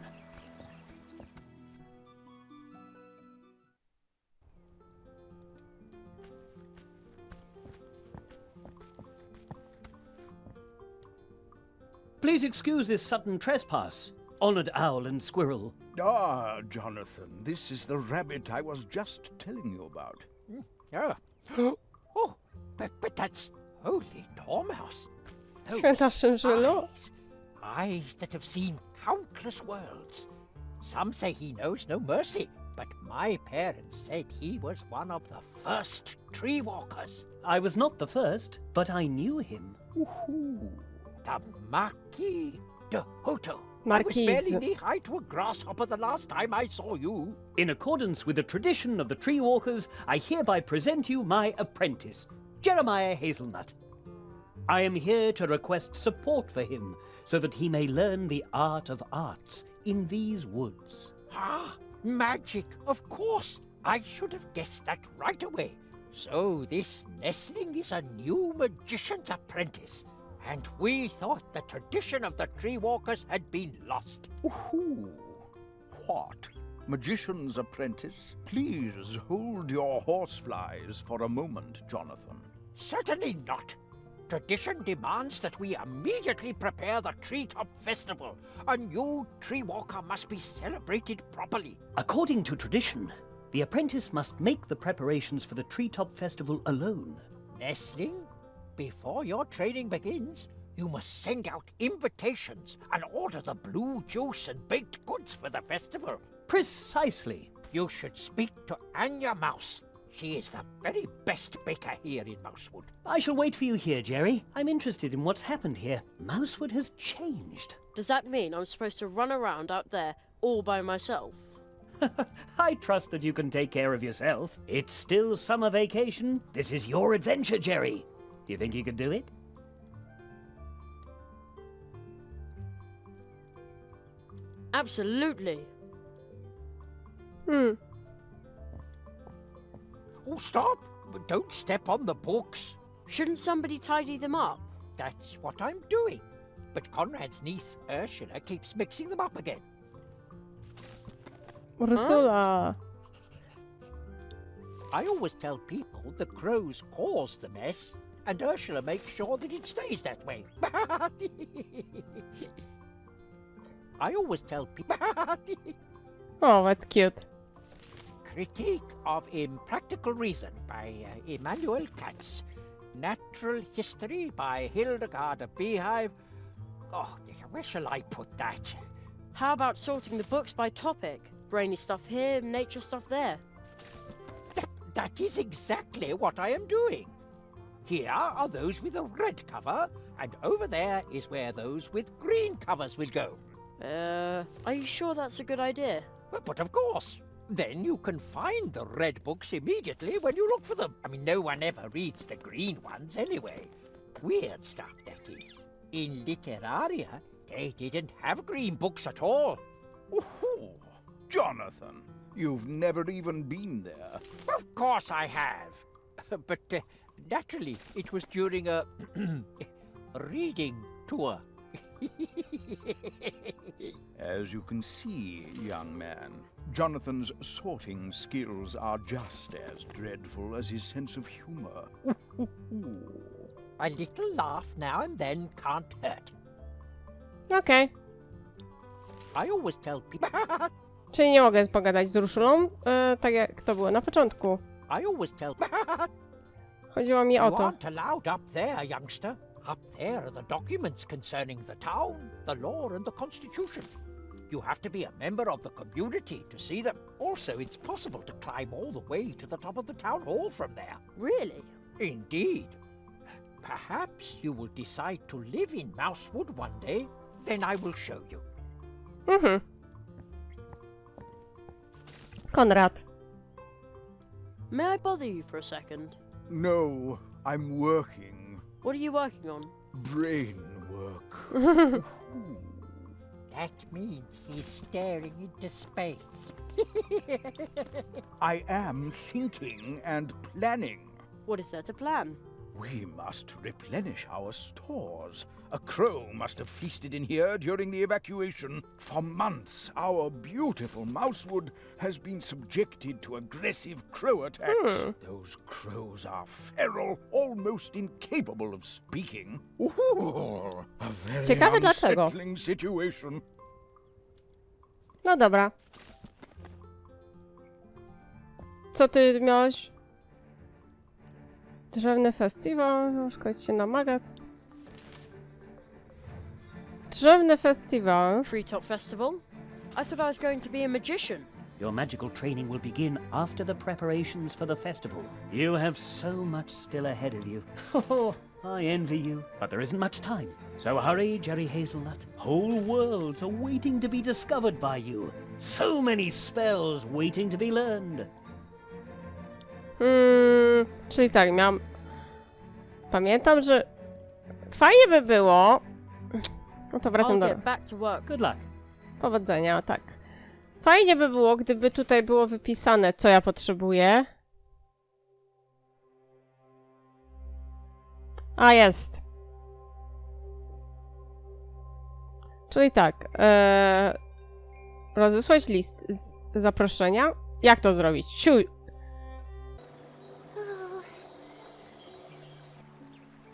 Please excuse this sudden trespass, honored owl and squirrel. Ah, Jonathan, this is the rabbit I was just telling you about. Oh, but that's only Dormouse. Those Święta Szynżylu? eyes that have seen countless worlds. Some say he knows no mercy, but my parents said he was one of the first tree walkers. I was not the first, but I knew him. Ooh, the Marquis de Hoto. Marquise. I was barely knee-high to a grasshopper the last time I saw you. In accordance with the tradition of the tree walkers, I hereby present you my apprentice, Jeremiah Hazelnut. I am here to request support for him so that he may learn the art of arts in these woods. Ah, magic, of course. I should have guessed that right away. So this nestling is a new magician's apprentice. And we thought the tradition of the tree walkers had been lost. Ooh, what? Magician's apprentice? Please hold your horseflies for a moment, Jonathan. Certainly not. Tradition demands that we immediately prepare the Treetop Festival. A new tree walker must be celebrated properly. According to tradition, the apprentice must make the preparations for the Treetop Festival alone. Nestling, before your training begins, you must send out invitations and order the blue juice and baked goods for the festival. Precisely. You should speak to Anya Mouse. She is the very best baker here in Mousewood. I shall wait for you here, Jerry. I'm interested in what's happened here. Mousewood has changed. Does that mean I'm supposed to run around out there all by myself? I trust that you can take care of yourself. It's still summer vacation. This is your adventure, Jerry. Do you think you could do it? Absolutely. Oh, stop! Don't step on the books. Shouldn't somebody tidy them up? That's what I'm doing. But Conrad's niece, Ursula, keeps mixing them up again. Ursula. I always tell people the crows caused the mess, and Ursula makes sure that it stays that way. I always tell people. Oh, that's cute. Critique of Impractical Reason by Immanuel Katz. Natural History by Hildegard of Beehive. Oh, where shall I put that? How about sorting the books by topic? Brainy stuff here, nature stuff there. That is exactly what I am doing. Here are those with a red cover, and over there is where those with green covers will go. Are you sure that's a good idea? But of course. Then you can find the red books immediately when you look for them. I mean, no one ever reads the green ones anyway. Weird stuff, that is. In Literaria, they didn't have green books at all. Oh, Jonathan, you've never even been there. Of course I have. But naturally, it was during a reading tour. As you can see, young man, Jonathan's sorting skills are just as dreadful as his sense of humor. A little laugh now and then can't hurt. Okej. I always tell people. Czyli nie mogę pogadać z Urszulą, tak jak to było na początku. I always tell. Chodziło mi o You to. aren't allowed up there, youngster. Up there are the documents concerning the town, the law, and the constitution. You have to be a member of the community to see them. Also, it's possible to climb all the way to the top of the town hall from there. Really? Indeed. Perhaps you will decide to live in Mousewood one day. Then I will show you. Mhm. Konrad. May I bother you for a second? No, I'm working. What are you working on? Brain work. That means he's staring into space. I am thinking and planning. What is there to plan? We must replenish our stores. A crow must have feasted in here during the evacuation. For months, our beautiful Mousewood has been subjected to aggressive crow attacks. Those crows are feral, almost incapable of speaking. Ooh, a very Ciekawe dlaczego. unsettling situation. No dobra. Co ty miałeś? Drzewny festiwal, szkodzić się namaga. Drzewny festiwal. Treetop Festival? I thought I was going to be a magician. Your magical training will begin after the preparations for the festival. You have so much still ahead of you. Oh, I envy you, but there isn't much time. So hurry, Jerry Hazelnut. Whole worlds are waiting to be discovered by you. So many spells waiting to be learned. Czyli tak, miałam... Pamiętam, że fajnie by było... No to wracam I'll do... get back to work. Good luck. Powodzenia, tak. Fajnie by było, gdyby tutaj było wypisane, co ja potrzebuję. A, jest. Czyli tak. Rozesłać list z zaproszenia. Jak to zrobić?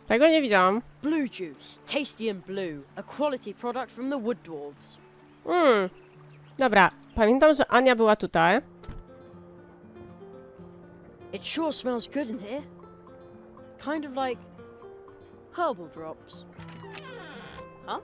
Tego nie widziałam. Blue juice, tasty and blue. A quality product from the Wood Dwarves. Dobra, pamiętam, że Ania była tutaj. It sure smells good in here. Kind of like herbal drops. Huh?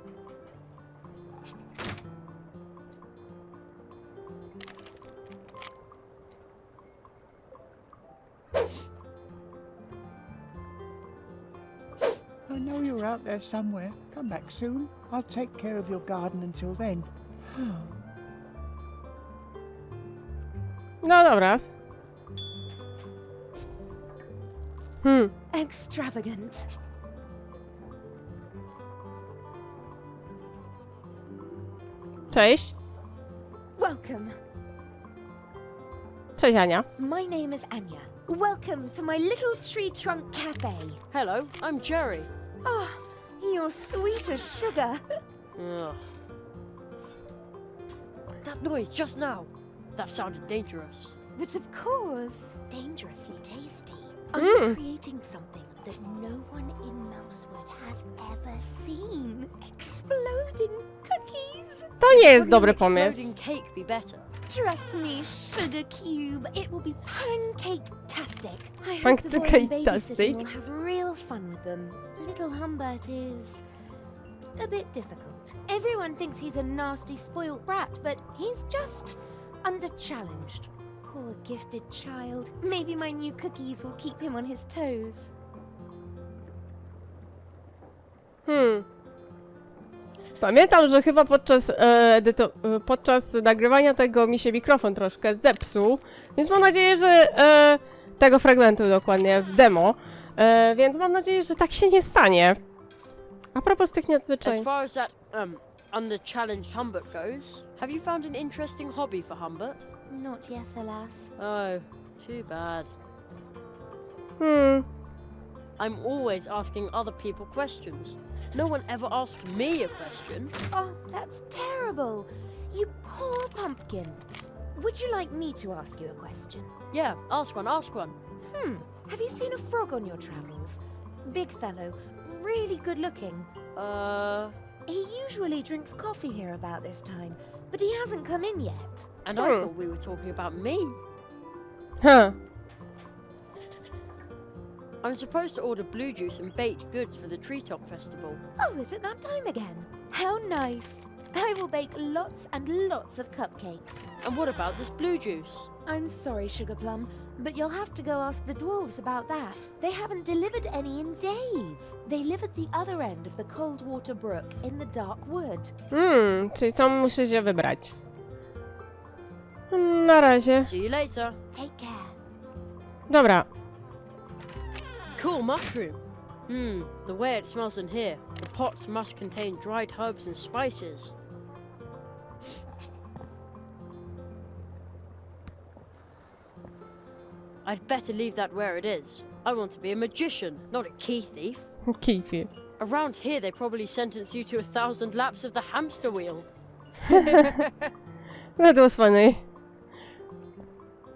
I know you're out there somewhere. Come back soon. I'll take care of your garden until then. No dobra. Extravagant. Cześć. Welcome. Cześć, Ania. My name is Anya. Welcome to my little tree trunk cafe. Hello, I'm Jerry. Oh, you're sweet as sugar. Ugh. That noise just now. That sounded dangerous. But of course, dangerously tasty. I'm creating something that no one in Mousewood has ever seen. Exploding cookies! To nie jest Wouldn't dobry an pomysł. exploding cake be better? Trust me, Sugar Cube, it will be pancake-tastic. I hope the boy in Pancake-tastic. babysitting will have real fun with them. Little Humbert is a bit difficult. Everyone thinks he's a nasty, spoiled brat, but he's just under-challenged. Poor gifted child. Maybe my new cookies will keep him on his toes. Pamiętam, że chyba podczas nagrywania tego mi się mikrofon troszkę zepsuł, więc mam nadzieję, że tego fragmentu dokładnie w demo, więc mam nadzieję, że tak się nie stanie. A propos tych As nadzwyczajnych... far as that, under-challenged Humbert goes, have you found an interesting hobby for Humbert? Not yet, alas. Oh, too bad. Hmm. I'm always asking other people questions. No one ever asked me a question. Oh, that's terrible. You poor pumpkin. Would you like me to ask you a question? Yeah, ask one, ask one. Have you seen a frog on your travels? Big fellow, really good looking. He usually drinks coffee here about this time, but he hasn't come in yet. And I thought we were talking about me. Huh. I'm supposed to order blue juice and baked goods for the Treetop Festival. Oh, is it that time again? How nice. I will bake lots and lots of cupcakes. And what about this blue juice? I'm sorry, Sugar Plum, but you'll have to go ask the dwarves about that. They haven't delivered any in days. They live at the other end of the Coldwater Brook in the Dark Wood. Czyli to muszę się wybrać. Na razie. See you later. Take care. Dobra. Cool mushroom. The way it smells in here. The pots must contain dried herbs and spices. I'd better leave that where it is. I want to be a magician, not a key thief. Keep it. Around here they probably sentence you to 1,000 laps of the hamster wheel. That was funny.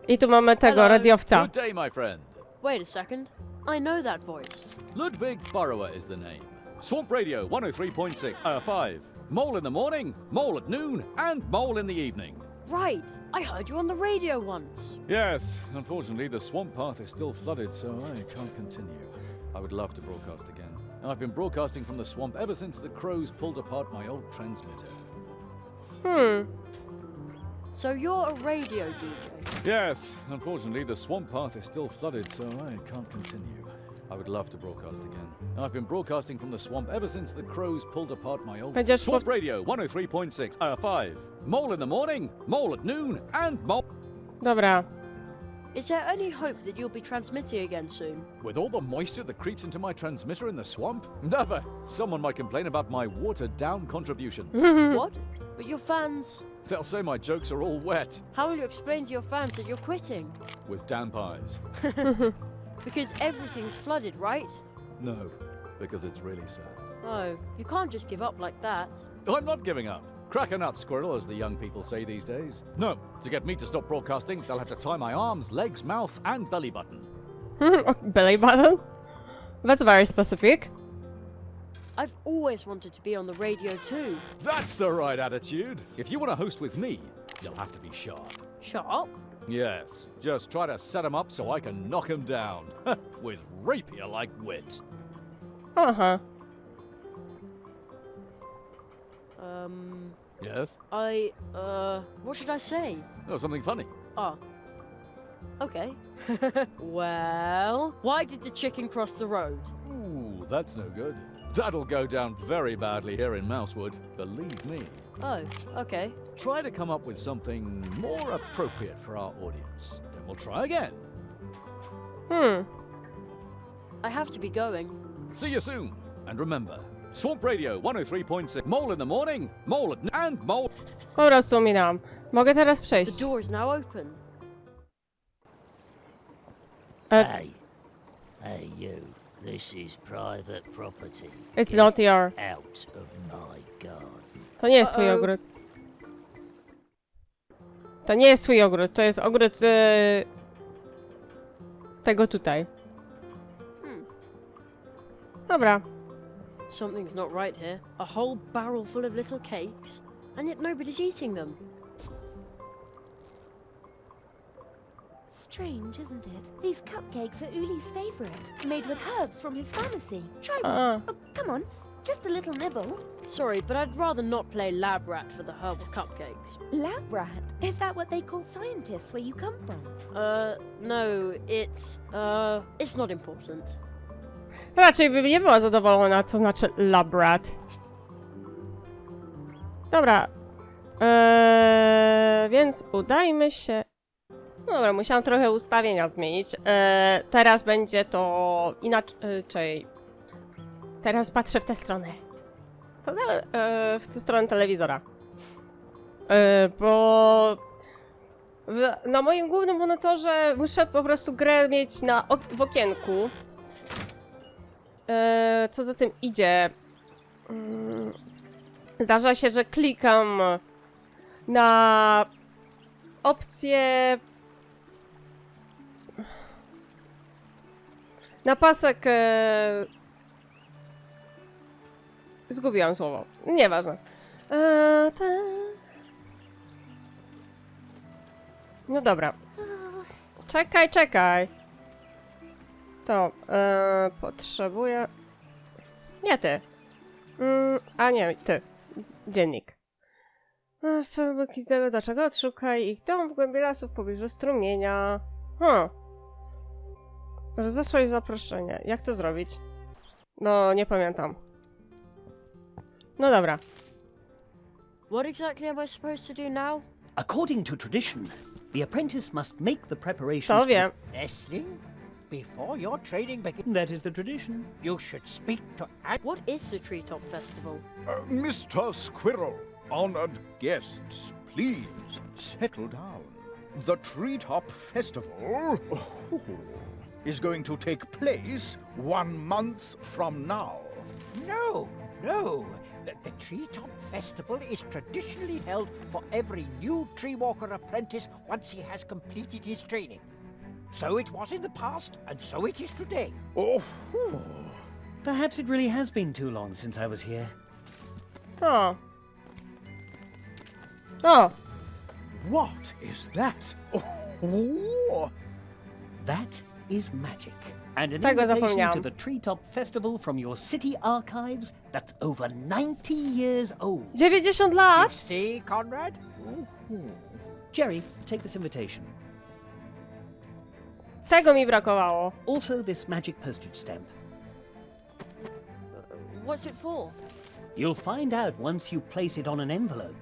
I tu mamy tego Hello. radiowca. Good day, my friend. Wait a second. I know that voice. Ludwig Burrower is the name. Swamp Radio 103.6, 5. Mole in the morning, mole at noon, and mole in the evening. Right. I heard you on the radio once. Yes, unfortunately, the swamp path is still flooded, so I can't continue. I would love to broadcast again. I've been broadcasting from the swamp ever since the crows pulled apart my old transmitter. So you're a radio DJ? Yes, unfortunately, the swamp path is still flooded, so I can't continue. I would love to broadcast again. I've been broadcasting from the swamp ever since the crows pulled apart my old... Chociaż Swamp Radio 103.6, 5. Mole in the morning, mole at noon, and mole... Dobra. Is there any hope that you'll be transmitting again soon? With all the moisture that creeps into my transmitter in the swamp? Never! Someone might complain about my watered-down contributions. What? But your fans... They'll say my jokes are all wet. How will you explain to your fans that you're quitting? With damp eyes. Because everything's flooded, right? No, because it's really sad. Oh, you can't just give up like that. I'm not giving up. Crack a nut, squirrel, as the young people say these days. No, to get me to stop broadcasting, they'll have to tie my arms, legs, mouth, and belly button. Belly button? That's very specific. I've always wanted to be on the radio too. That's the right attitude. If you want to host with me, you'll have to be sharp. Sharp? Yes, just try to set 'em up so I can knock 'em down. With rapier-like wit. Aha. Yes? What should I say? Oh, something funny. Oh. Okay. Well, why did the chicken cross the road? Ooh, that's no good. That'll go down very badly here in Mousewood, believe me. Oh, okay. Try to come up with something more appropriate for our audience. Then we'll try again. I have to be going. See you soon. And remember, Swamp Radio 103.6. Mole in the morning, mole at and mole... Po prostu minęłam. Mogę teraz The przejść. door is now open. Hey, you. This is private property. It's not your... Out of my garden. To nie jest twój ogród. To nie jest twój ogród, to jest ogród tego tutaj. Dobra. Something's not right here. A whole barrel full of little cakes, and yet nobody's eating them. Strange, isn't it? These cupcakes are Uli's favourite, made with herbs from his pharmacy. Try one. Oh, come on, just a little nibble. Sorry, but I'd rather not play lab rat for the herbal cupcakes. Lab rat? Is that what they call scientists where you come from? No, it's not important. Raczej bym nie była zadowolona, co znaczy labrat. Dobra. Więc udajmy się... Dobra, musiałam trochę ustawienia zmienić. Teraz będzie to inaczej. Teraz patrzę w tę stronę. W tę stronę telewizora. Bo na moim głównym monitorze muszę po prostu grę mieć w okienku. Co za tym idzie? Zdarza się, że klikam na opcję... Na pasek... Zgubiłam słowo. Nieważne. No dobra. Czekaj. To, potrzebuję... Nie ty. A nie, ty. Dziennik. Dlaczego? Odszukaj ich dom w głębi lasu w pobliżu strumienia. Może zasłać zaproszenie. Jak to zrobić? No, nie pamiętam. No dobra. What exactly am I supposed to do now? According to tradition, the apprentice must make the preparations. To wiem. Nestling? Before your training begins, That is the tradition. you should speak to... What is the Treetop Festival? Mr. Squirrel, honored guests, please settle down. The Treetop Festival is going to take place 1 month from now. No. The Treetop Festival is traditionally held for every new tree walker apprentice once he has completed his training. So it was in the past, and so it is today. Perhaps it really has been too long since I was here. Oh. What is that? That is magic. And an Tego invitation zapomniałam. to the Treetop Festival from your city archives that's over 90 years old. 90 You lat? see, Conrad? Jerry, take this invitation. Tego mi brakowało. Also this magic postage stamp. What's it for? You'll find out once you place it on an envelope.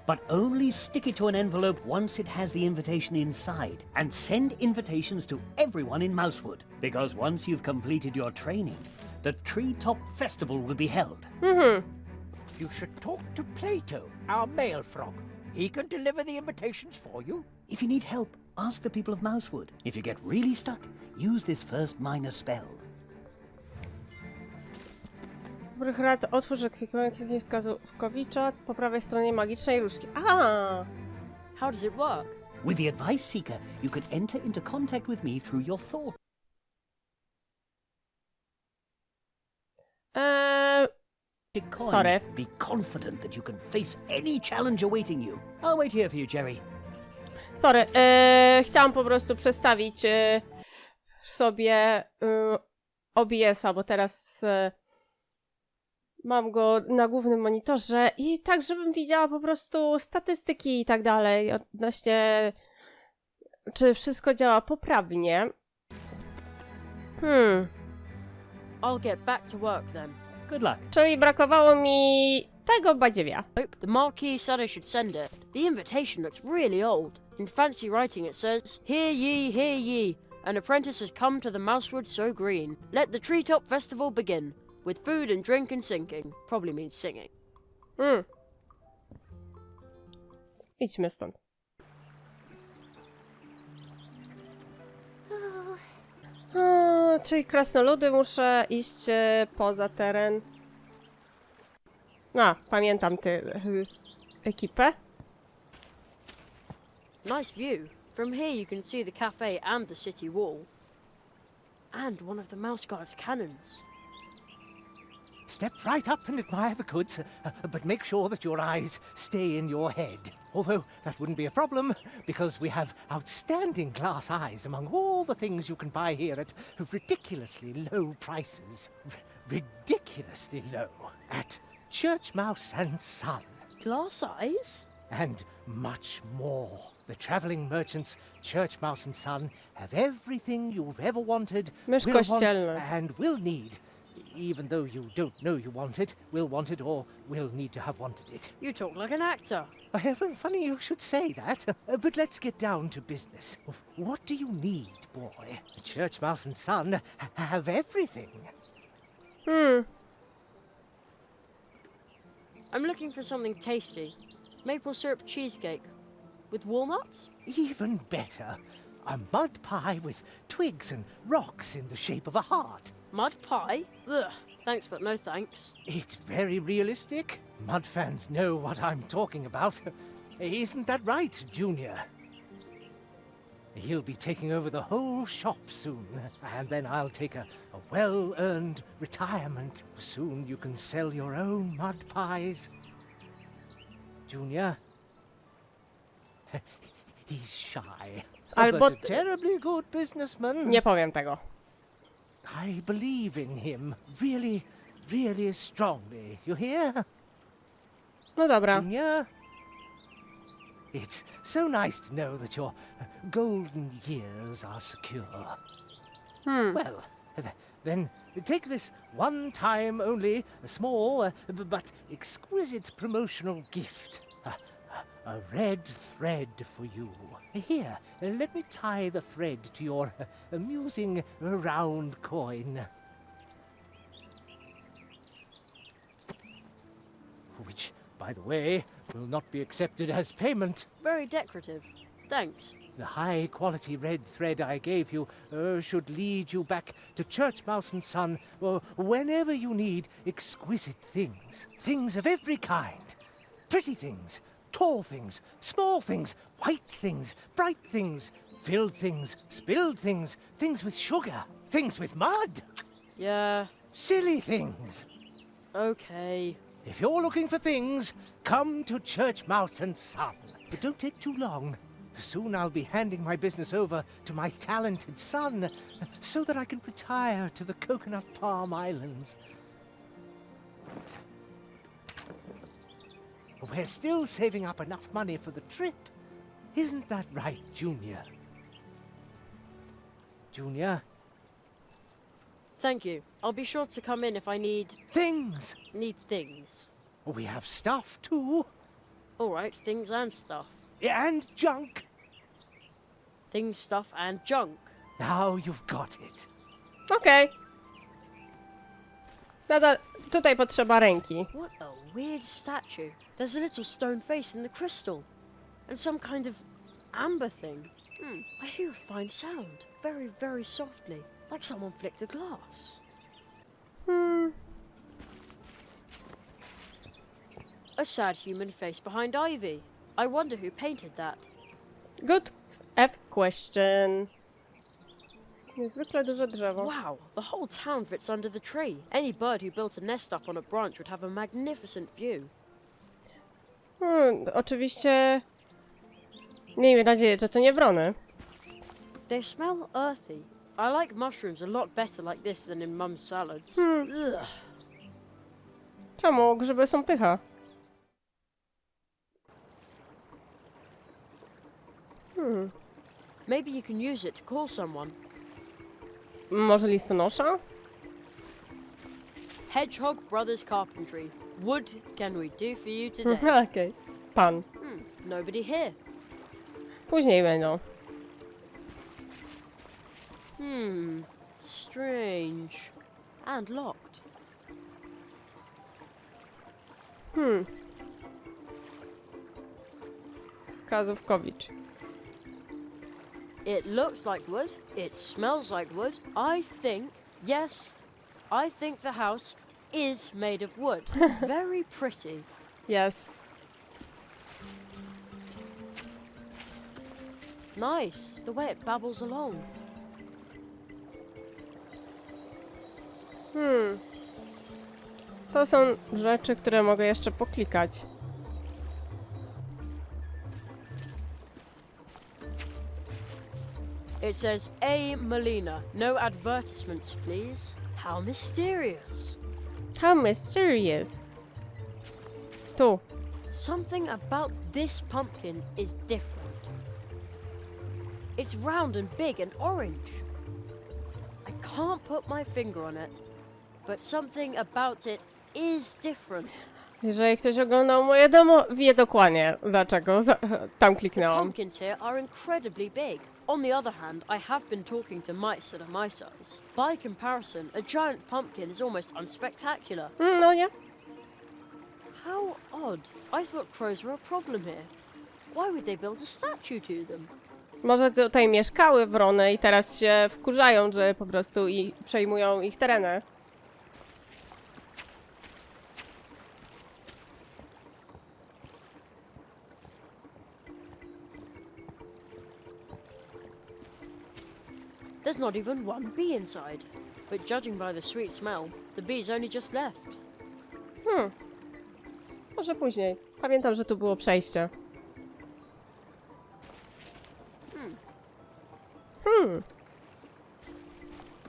But only stick it to an envelope once it has the invitation inside, and send invitations to everyone in Mousewood, because once you've completed your training, the Treetop Festival will be held. You should talk to Plato, our male frog. He can deliver the invitations for you. If you need help, ask the people of Mousewood. If you get really stuck, use this first minor spell. Dobrych rad, otwórz kliknij wskazówkowicza po prawej stronie magicznej różki. How does it work? With the Advice Seeker, you can enter into contact with me through your thought. Coin. Sorry. Be confident that you can face any challenge awaiting you. I'll wait here for you, Jerry. Sorry, chciałam po prostu przestawić sobie OBS-a, bo teraz mam go na głównym monitorze i tak, żebym widziała po prostu statystyki i tak dalej odnośnie czy wszystko działa poprawnie. I'll get back to work then. Good luck. Czyli brakowało mi tego badziewia. The Marquis said I should send it. The invitation looks really old. In fancy writing it says, Hear ye, an apprentice has come to the Mousewood so green. Let the Treetop Festival begin, with food and drink and sinking. Probably means singing. Idźmy stąd. Czyli krasnoludy, muszę iść poza teren. Pamiętam ekipę. Nice view. From here you can see the cafe and the city wall. And one of the Mouse Guard's cannons. step right up and admire the goods, but make sure that your eyes stay in your head. Although that wouldn't be a problem, because we have outstanding glass eyes among all the things you can buy here at ridiculously low prices. Ridiculously low. At Church Mouse and Son. Glass eyes? And much more. The travelling merchants, Church Mouse and Son, have everything you've ever wanted, Mysz will want, kościelna. and will need. Even though you don't know you want it, will want it, or will need to have wanted it. You talk like an actor. Well, funny you should say that, but let's get down to business. What do you need, boy? Church Mouse and Son have everything. I'm looking for something tasty. Maple syrup cheesecake. With walnuts? Even better. A mud pie with twigs and rocks in the shape of a heart. Mud pie? Ugh. Thanks, but no thanks. It's very realistic. Mud fans know what I'm talking about. Isn't that right, Junior? He'll be taking over the whole shop soon, and then I'll take a well-earned retirement. Soon you can sell your own mud pies. Junior? He's shy, Albo... but a terribly good businessman. Nie powiem tego. I believe in him really, really strongly. You hear? No dobra. Junior? It's so nice to know that your golden years are secure. Well, then take this one time only, a small but exquisite promotional gift. A red thread for you. Here, let me tie the thread to your amusing round coin. Which, by the way, will not be accepted as payment. Very decorative. Thanks. The high-quality red thread I gave you should lead you back to Church Mouse and Son whenever you need exquisite things. Things of every kind. Pretty things. Tall things, small things, white things, bright things, filled things, spilled things, things with sugar, things with mud. Yeah. Silly things. Okay. If you're looking for things, come to Church Mouse and Son. But don't take too long. Soon I'll be handing my business over to my talented son, so that I can retire to the Coconut Palm Islands. We're still saving up enough money for the trip. Isn't that right, Junior? Junior? Thank you. I'll be sure to come in if I need... Things! Need things. We have stuff, too. All right, things and stuff. And junk. Things, stuff, and junk. Now you've got it. Okej. Nadal tutaj potrzeba ręki. What a weird statue. There's a little stone face in the crystal. And some kind of amber thing. I hear a fine sound. Very, very softly. Like someone flicked a glass. A sad human face behind ivy. I wonder who painted that. Good F question. Niezwykle duże drzewo. Wow, the whole town fits under the tree. Any bird who built a nest up on a branch would have a magnificent view. Oczywiście miejmy nadzieję, że to nie wrony. They smell earthy. I like mushrooms a lot better like this than in Mum's salads. Ugh. Czemu? Grzyby są pycha. Maybe you can use it to call someone. Może listonosza? Hedgehog Brothers Carpentry. What can we do for you today? Okej. Pan. Nobody here. Później będą. Strange. And locked. Wskazówkowicz. It looks like wood. It smells like wood. I think the house is made of wood. Very pretty. Yes. Nice, the way it babbles along. To są rzeczy, które mogę jeszcze poklikać. It says A. Melina. No advertisements, please. How mysterious. How mysterious. Tu. Something about this pumpkin is different. It's round and big and orange. I can't put my finger on it, but something about it is different. Jeżeli ktoś oglądał moje demo, wie dokładnie dlaczego tam The kliknęłam. pumpkins here are incredibly big. On the other hand, I have been talking to mice that are my size. By comparison, a giant pumpkin is almost unspectacular. No nie. How odd. I thought crows were a problem here. Why would they build a statue to them? Może tutaj mieszkały wrony i teraz się wkurzają, że po prostu przejmują ich tereny. There's not even one bee inside. But judging by the sweet smell, the bees only just left. Może później. Pamiętam, że tu było przejście.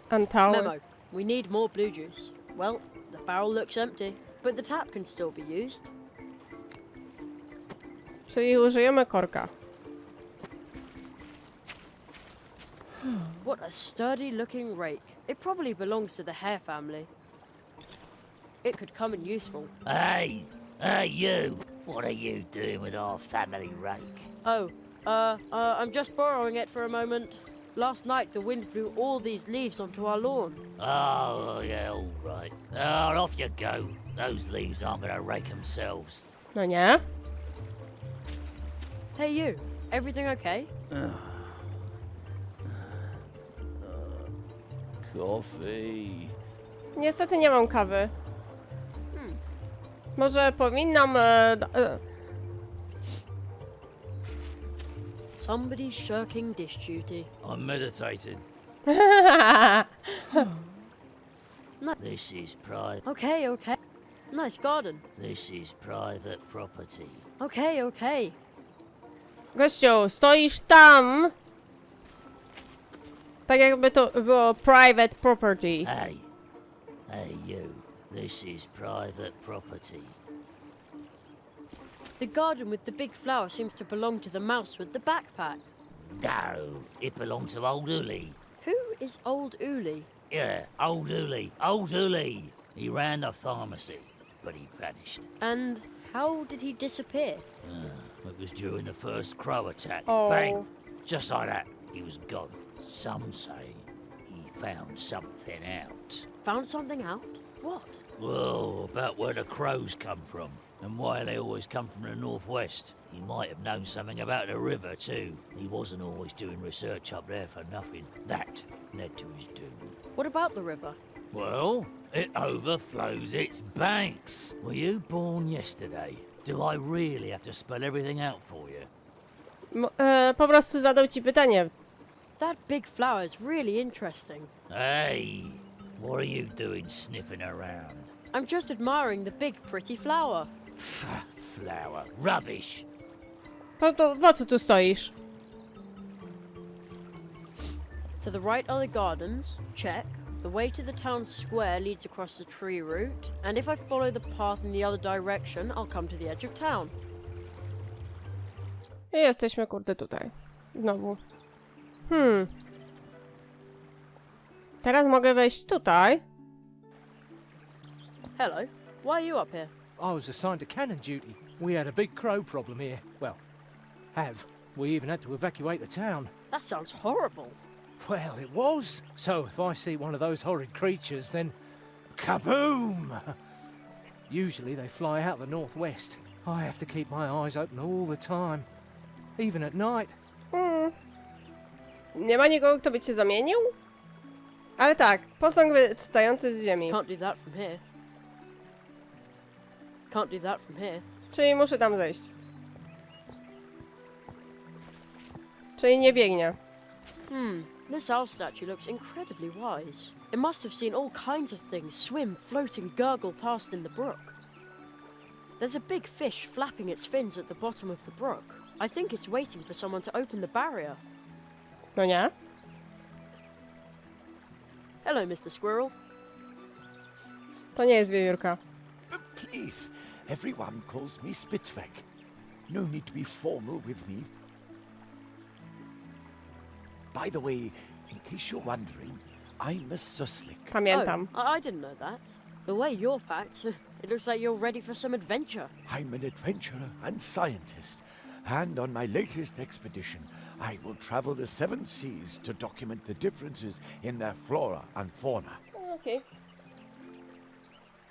Antower. Memo. We need more blue juice. Well, the barrel looks empty, but the tap can still be used. Czyli użyjemy korka. What a sturdy looking rake. It probably belongs to the hare family. It could come in useful. Hey, you! What are you doing with our family rake? Oh, I'm just borrowing it for a moment. Last night the wind blew all these leaves onto our lawn. Oh, yeah, all right. Oh, off you go. Those leaves aren't going to rake themselves. No nie? Hey you, everything okay? Coffee. Niestety nie mam kawy. Może powinnam... Somebody's shirking dish duty. I'm meditating. This is private. Okay. Nice garden. This is private property. Okay. Gościu, stoisz tam! Tak jakby to było private property. Hey, you. This is private property. The garden with the big flower seems to belong to the mouse with the backpack. No, it belonged to old Uli. Who is old Uli? Yeah, old Uli. Old Uli. He ran the pharmacy, but he vanished. And how did he disappear? It was during the first crow attack. Oh. Bang! Just like that, he was gone. Some say he found something out. Found something out? What? Well, about where the crows come from, and why they always come from the northwest. He might have known something about the river, too. He wasn't always doing research up there for nothing. That led to his doom. What about the river? Well, it overflows its banks. Were you born yesterday? Do I really have to spell everything out for you? Po prostu zadał ci pytanie. That big flower is really interesting. Hey, what are you doing sniffing around? I'm just admiring the big, pretty flower. Flower. Rubbish. To po co tu stoisz? To the right are the gardens. Check. The way to the town square leads across the tree route, and if I follow the path in the other direction, I'll come to the edge of town. I jesteśmy, kurde, tutaj. Znowu. Teraz mogę wejść tutaj. Hello. Why are you up here? I was assigned to cannon duty. We had a big crow problem here. Well, have. We even had to evacuate the town. That sounds horrible. Well, it was. So if I see one of those horrid creatures, then kaboom! Usually they fly out the northwest. I have to keep my eyes open all the time, even at night. Nie ma nikogo, kto by cię zamienił? Ale tak, posąg wystający z ziemi. Can't do that from here. Can't do that from here. Czyli muszę tam zejść. Czyli nie biegnie. This owl statue looks incredibly wise. It must have seen all kinds of things swim, float, and gurgle past in the brook. There's a big fish flapping its fins at the bottom of the brook. I think it's waiting for someone to open the barrier. No nie? Hello, Mr. Squirrel. To nie jest wiewiórka. Please, everyone calls me Spitzweg. No need to be formal with me. By the way, in case you're wondering, I'm a Suslik. Pamiętam. Oh, I didn't know that. The way you're packed, it looks like you're ready for some adventure. I'm an adventurer and scientist, and on my latest expedition, I will travel the 7 seas to document the differences in their flora and fauna. Okay.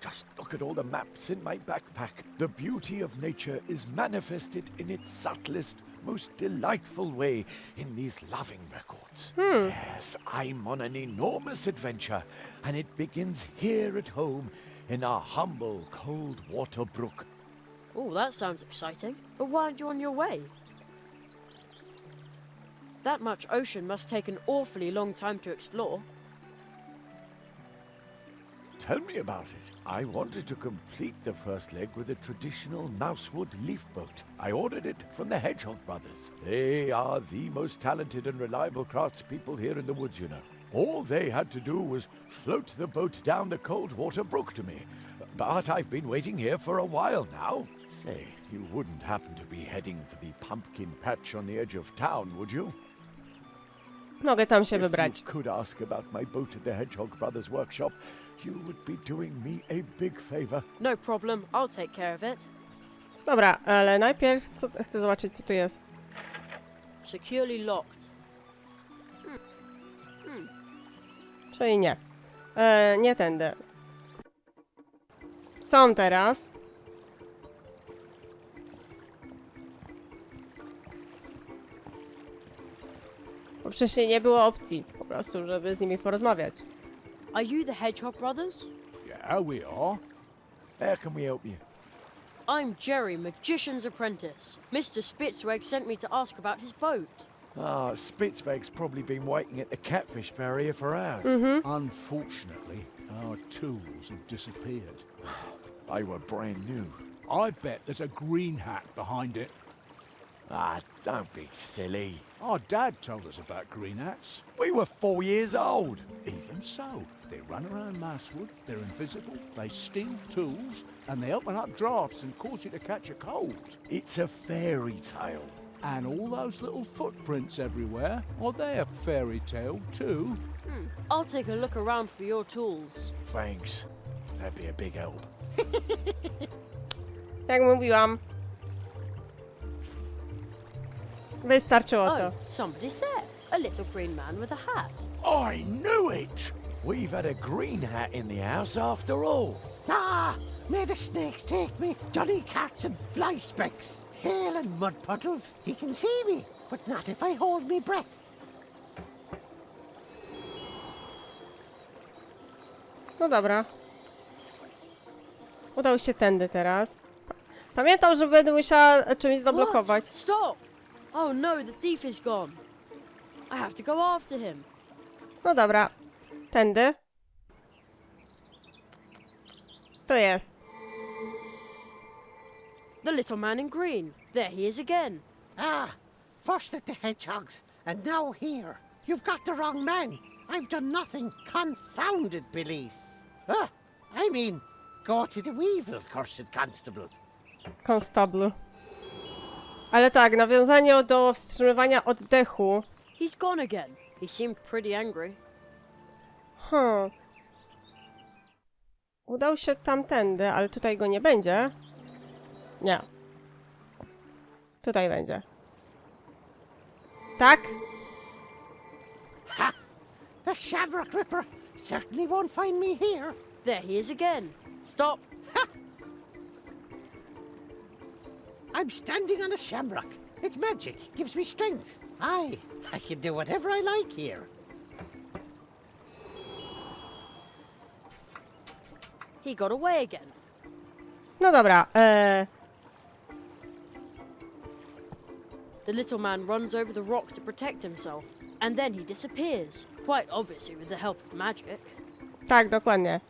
Just look at all the maps in my backpack. The beauty of nature is manifested in its subtlest, most delightful way in these loving records. Yes, I'm on an enormous adventure, and it begins here at home in our humble cold water brook. Oh, that sounds exciting. But why aren't you on your way? That much ocean must take an awfully long time to explore. Tell me about it. I wanted to complete the first leg with a traditional mousewood leaf boat. I ordered it from the Hedgehog brothers. They are the most talented and reliable craftspeople here in the woods, you know. All they had to do was float the boat down the cold water brook to me. But I've been waiting here for a while now. Say, you wouldn't happen to be heading for the pumpkin patch on the edge of town, would you? Mogę tam się If wybrać. you could ask about my boat at the Hedgehog brothers workshop, you would be doing me a big favor. No problem, I'll take care of it. Dobra, ale najpierw chcę zobaczyć, co tu jest. Securely locked. Czyli nie. Nie tędy. Są teraz. Bo wcześniej nie było opcji po prostu, żeby z nimi porozmawiać. Are you the Hedgehog brothers? Yeah, we are. How can we help you? I'm Jerry, Magician's apprentice. Mr. Spitzweg sent me to ask about his boat. Ah, Spitzweg's probably been waiting at the catfish barrier for hours. Unfortunately, our tools have disappeared. They were brand new. I bet there's a green hat behind it. Ah, don't be silly. Our dad told us about green hats. We were 4 years old. Even so, they run around Mousewood, they're invisible, they steal tools, and they open up drafts and cause you to catch a cold. It's a fairy tale. And all those little footprints everywhere, are they a fairy tale too? I'll take a look around for your tools. Thanks. That'd be a big help. Jak mówiłam. Wystarczyło to. Oh, somebody's there. A little green man with a hat. I knew it! We've had a green hat in the house after all. Ah, may the snakes take me, Johnny cats and fly specks, hail and mud puddles. He can see me, but not if I hold me breath. No dobra. Udał się tędy teraz. Pamiętam, że będę musiała czymś zablokować. What? Stop! Oh no, the thief is gone. I have to go after him. No dobra. Tędy. To jest. The little man in green. There he is again. Ah, first at the hedgehogs, and now here. You've got the wrong man. I've done nothing. Confounded police. I mean, go to the weevil, cursed constable. Konstablu. Ale tak, nawiązanie do wstrzymywania oddechu. He's gone again. He seemed pretty angry. Udał się tamtędy, ale tutaj go nie będzie. Nie. Tutaj będzie. Tak? Ha! The Shamrock Ripper certainly won't find me here. There he is again. Stop. Ha! I'm standing on a shamrock. It's magic, gives me strength. Aye, I can do whatever I like here. He got away again. No dobra, The little man runs over the rock to protect himself, and then he disappears. Quite obviously with the help of magic. Tak, dokładnie.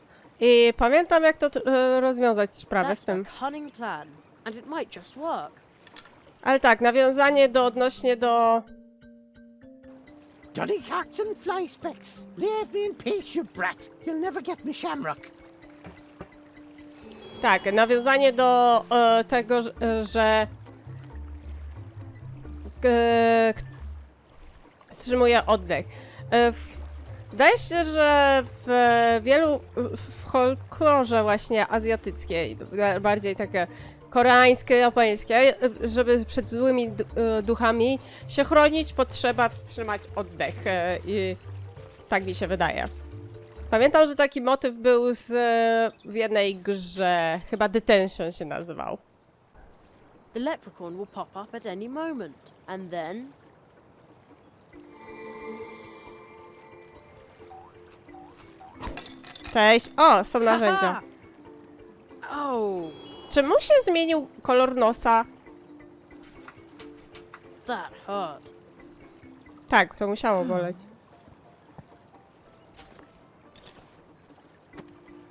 I pamiętam, jak to rozwiązać sprawę z That's tym. a cunning plan, and it might just work. Ale tak, nawiązanie odnośnie do... Dolly cats and fly specks. Leave me in peace, you brat. You'll never get me shamrock. Tak, nawiązanie do tego, że wstrzymuje oddech. Wydaje się, że w folklorze właśnie azjatyckiej, bardziej takie koreańskie, japońskie, żeby przed złymi duchami się chronić, potrzeba wstrzymać oddech. I tak mi się wydaje. Pamiętam, że taki motyw był w jednej grze, chyba Detention się nazywał. The leprechaun will pop up at any moment, and then... Cześć. O, są narzędzia. Oh, Czy mu się zmienił kolor nosa? that hurt. Tak, to musiało boleć.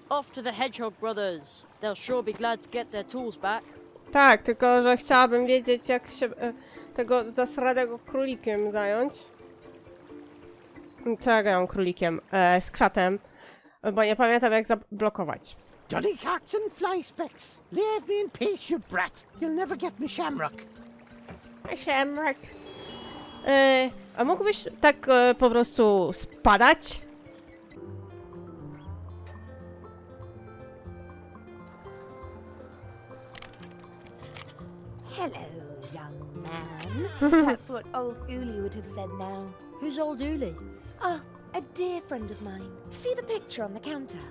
Off to the Hedgehog brothers. They'll sure be glad to get their tools back. Tak, tylko że chciałabym wiedzieć, jak się tego zasranego królikiem zająć. Co ja gram królikiem? Z krzatem. Bo nie pamiętam, jak zablokować. Dolly cats and fly specks. Leave me in peace, you brat. You'll never get me shamrock. Shamrock. A mógłbyś tak po prostu spadać? Hello, young man. That's what old Uli would have said now. Who's old Uli? Ah, a dear friend of mine. See the picture on the counter?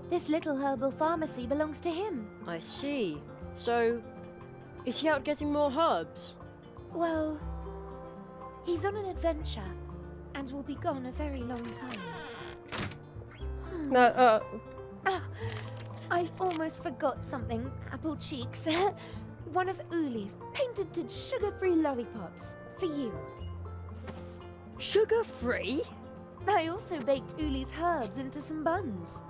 This little herbal pharmacy belongs to him. I see. So, is he out getting more herbs? Well, he's on an adventure and will be gone a very long time. No, Ah, I almost forgot something. Apple cheeks. One of Uli's patented sugar-free lollipops for you. Sugar-free? I also baked Uli's herbs into some buns.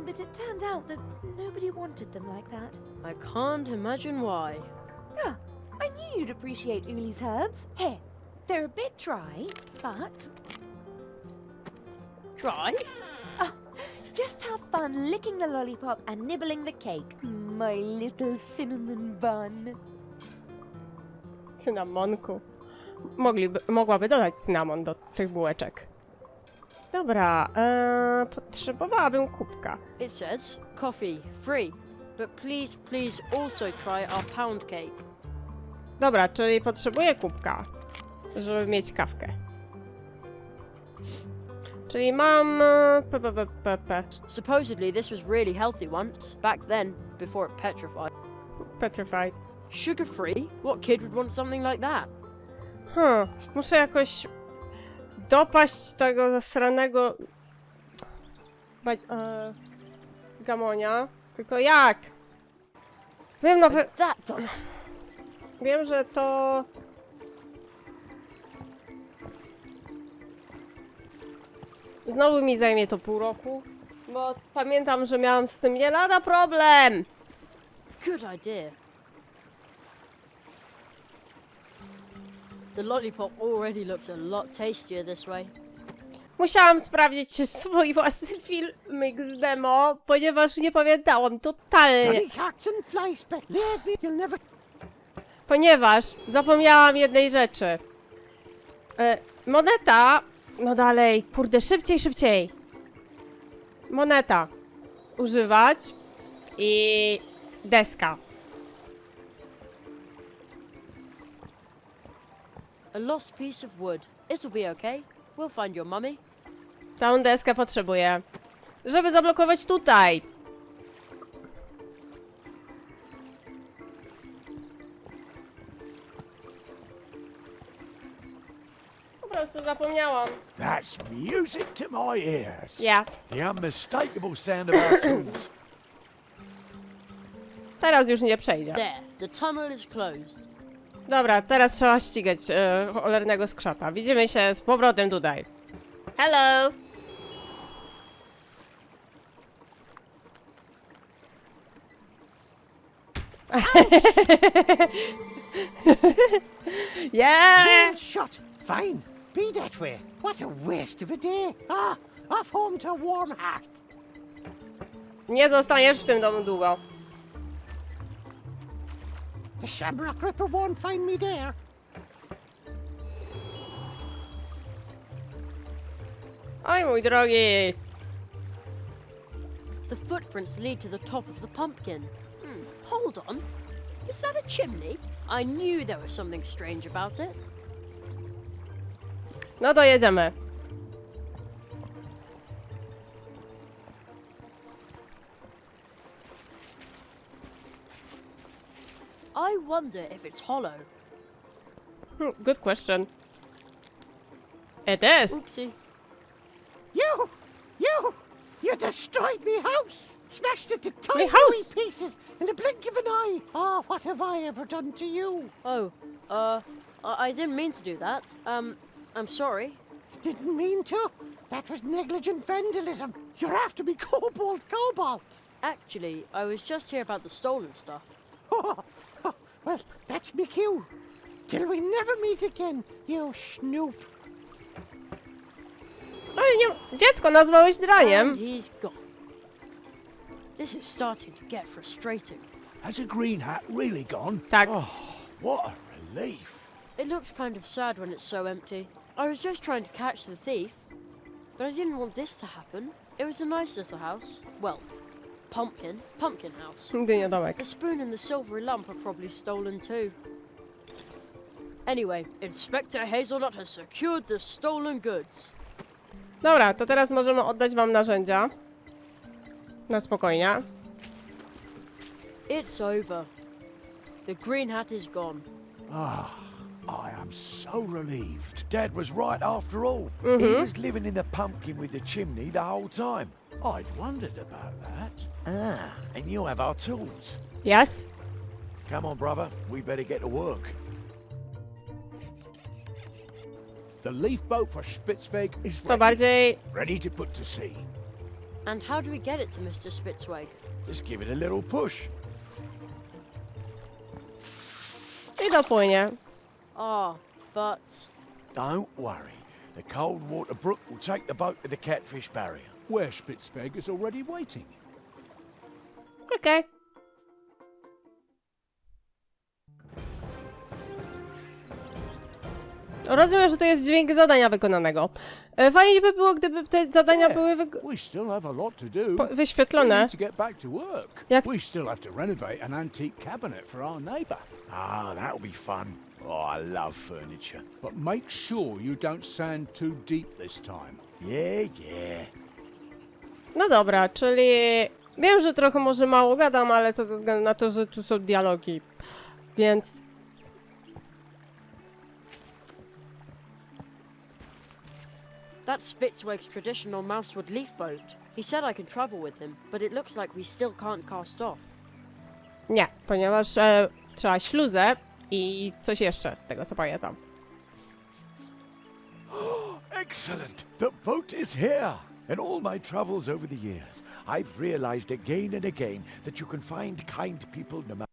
But it turned out that nobody wanted them like that. I can't imagine why. Ah, I knew you'd appreciate Uli's herbs. Here, they're a bit dry, but... Dry? Oh, just have fun licking the lollipop and nibbling the cake. My little cinnamon bun. cynamonku. Mogłaby dodać cynamon do tych bułeczek. Dobra, potrzebowałabym kubka. It says coffee free, but please also try our pound cake. Dobra, czyli potrzebuję kubka, żeby mieć kawkę. Czyli mam... Supposedly this was really healthy once, back then, before it petrified. Petrified. Sugar free? What kid would want something like that? Muszę jakoś dopaść tego zasranego gamonia. Tylko jak? Wiem, no wiem, że to... Znowu mi zajmie to pół roku, bo pamiętam, że miałam z tym nie lada problem. Good idea. The lollipop already looks a lot tastier this way. Musiałam sprawdzić swój własny filmik z demo, ponieważ nie pamiętałam totalnie. Ponieważ zapomniałam jednej rzeczy. Moneta... No dalej, kurde, szybciej. Moneta. Używać. I... deska. A lost piece of wood. It'll be okay. We'll find your mummy. Tą deskę potrzebuję, żeby zablokować tutaj. Po prostu zapomniałam. That's music to my ears. Yeah. The unmistakable sound of our tools. Teraz już nie przejdzie. There. The tunnel is closed. Dobra, teraz trzeba ścigać cholernego skrzata. Widzimy się z powrotem tutaj. Hello! Yeah! Well shot. Fine. Be that way. What a waste of a day. Ah, off home to warm heart. Nie zostaniesz w tym domu długo. The Shamrock Ripper won't find me there. Oj, mój drogi. The footprints lead to the top of the pumpkin. Hold on. Is that a chimney? I knew there was something strange about it. No to jedziemy. I wonder if it's hollow. Good question. It is. Oopsie. You destroyed me house! Smashed it to tiny house? wee pieces in a blink of an eye! Oh, what have I ever done to you? Oh, I didn't mean to do that. I'm sorry. Didn't mean to? That was negligent vandalism. You're after me, Cobalt! Actually, I was just here about the stolen stuff. Well, that's me cue. Till we never meet again, you snoop. No i nie... Dziecko nazwałeś draniem. And he's gone. This is starting to get frustrating. Has a green hat really gone? Tak. Oh, what a relief. It looks kind of sad when it's so empty. I was just trying to catch the thief, but I didn't want this to happen. It was a nice little house. Well, pumpkin house. Dynia domek. The spoon and the silvery lamp are probably stolen too. Anyway, Inspector Hazelnut has secured the stolen goods. Dobra, to teraz możemy oddać wam narzędzia. Na spokojnie. It's over. The green hat is gone. I am so relieved. Dad was right after all. He was living in the pumpkin with the chimney the whole time. I'd wondered about that. And you have our tools. Yes. Come on, brother. We better get to work. The leaf boat for Spitzweg is To bardziej... ready to put to sea. And how do we get it to Mr. Spitzweg? Just give it a little push. I dopłynie. But... Don't worry. The cold water brook will take the boat to the catfish barrier, where Spitzweg is already waiting. Okej. Rozumiem, że to jest dźwięk zadania wykonanego. Fajnie by było, gdyby te zadania były We still have a lot to do. We wyświetlone. need to get back to work. Jak... We still have to renovate an antique cabinet for our neighbour. Ah, that'll be fun. Oh, I love furniture. But make sure you don't sand too deep this time. Yeah. No dobra, czyli... Wiem, że trochę może mało gadam, ale co ze względu na to, że tu są dialogi. Więc... That's Spitzweg's traditional mousewood leaf boat. He said I can travel with him, but it looks like we still can't cast off. Nie, ponieważ trzeba śluzę i coś jeszcze, z tego co pamiętam. Excellent! The boat is here! In all my travels over the years, I've realized again and again that you can find kind people no matter...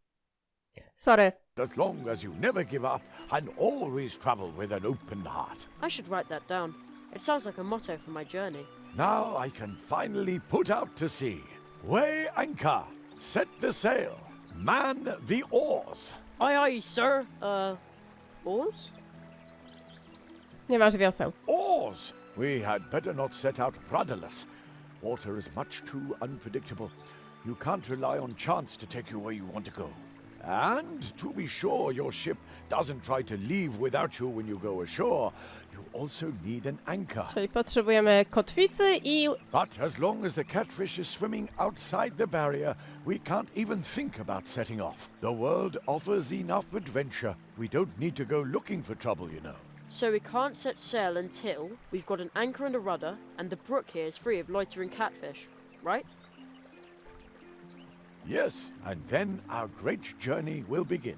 Sorry. As long as you never give up and always travel with an open heart. I should write that down. It sounds like a motto for my journey. Now I can finally put out to sea. Weigh anchor, set the sail, man the oars. Aye, sir. Oars? Nie masz wioseł. Oars! We had better not set out rudderless. Water is much too unpredictable. You can't rely on chance to take you where you want to go. And to be sure your ship doesn't try to leave without you when you go ashore, you also need an anchor. Czyli potrzebujemy kotwicy i... But as long as the catfish is swimming outside the barrier, we can't even think about setting off. The world offers enough adventure. We don't need to go looking for trouble, you know. So we can't set sail until we've got an anchor and a rudder, and the brook here is free of loitering catfish, right? Yes, and then our great journey will begin.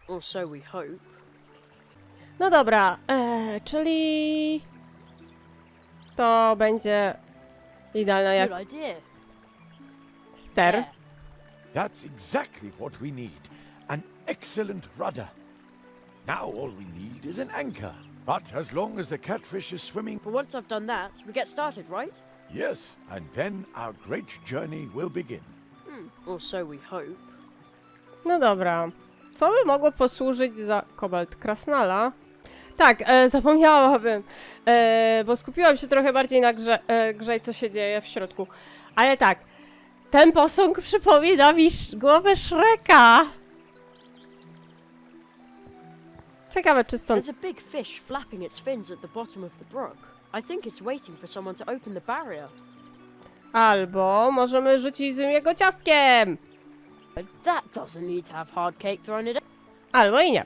Or so we hope. No dobra, czyli... To będzie idealne jak Good idea. ster. There. That's exactly what we need. An excellent rudder. Now all we need is an anchor. But as long as the catfish is swimming... But once I've done that, we get started, right? Yes, and then our great journey will begin. Or so we hope. No dobra. Co by mogło posłużyć za kobalt krasnala? Tak, zapomniałabym, bo skupiłam się trochę bardziej na grze i co się dzieje w środku. Ale tak, ten posąg przypomina mi głowę Shreka. Ciekawe, czy stąd... There's a big fish flapping its fins at the bottom of the brook. I think it's waiting for someone to open the barrier. Albo możemy rzucić z jego ciastkiem. But that doesn't need to have hard cake thrown in it. Albo i nie.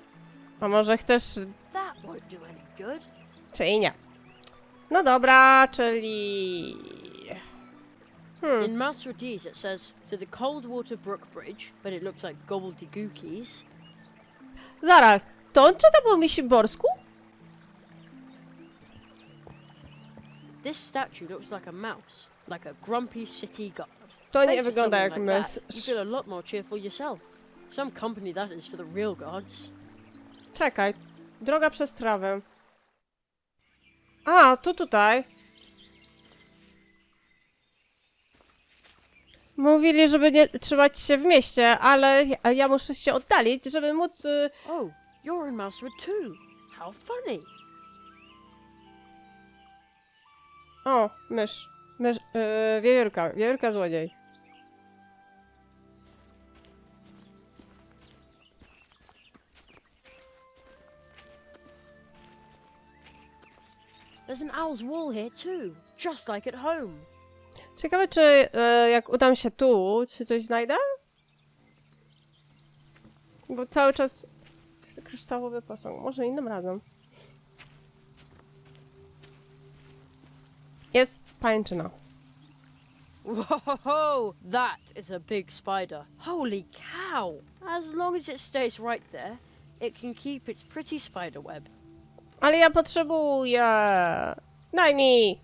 A może chcesz... That won't do any good. Czy i nie. No dobra, czyli... In Masrodese it says, to the Coldwater Brook Bridge, but it looks like gobbledygookies. Zaraz, to on czyta po misiborsku? This statue looks like a mouse, like a grumpy city guard. To nie Thanks for wygląda something jak like that, mys... you feel a lot more cheerful yourself. Some company that is for the real gods. Czekaj, droga przez trawę. A, to tutaj. Mówili, żeby nie trzymać się w mieście, ale ja muszę się oddalić, żeby móc... Oh, you're in Mousewood too. How funny. O, mysz. Wiewiórka złodziej. There's an owl's wall here too, just like at home. Ciekawe, czy jak udam się tu, czy coś znajdę? Bo cały czas kryształowy posąg. Może innym razem. Jest pajęczyna. Whoa, that is a big spider. Holy cow! As long as it stays right there, it can keep its pretty spider web. Ale ja potrzebuję... Daj mi!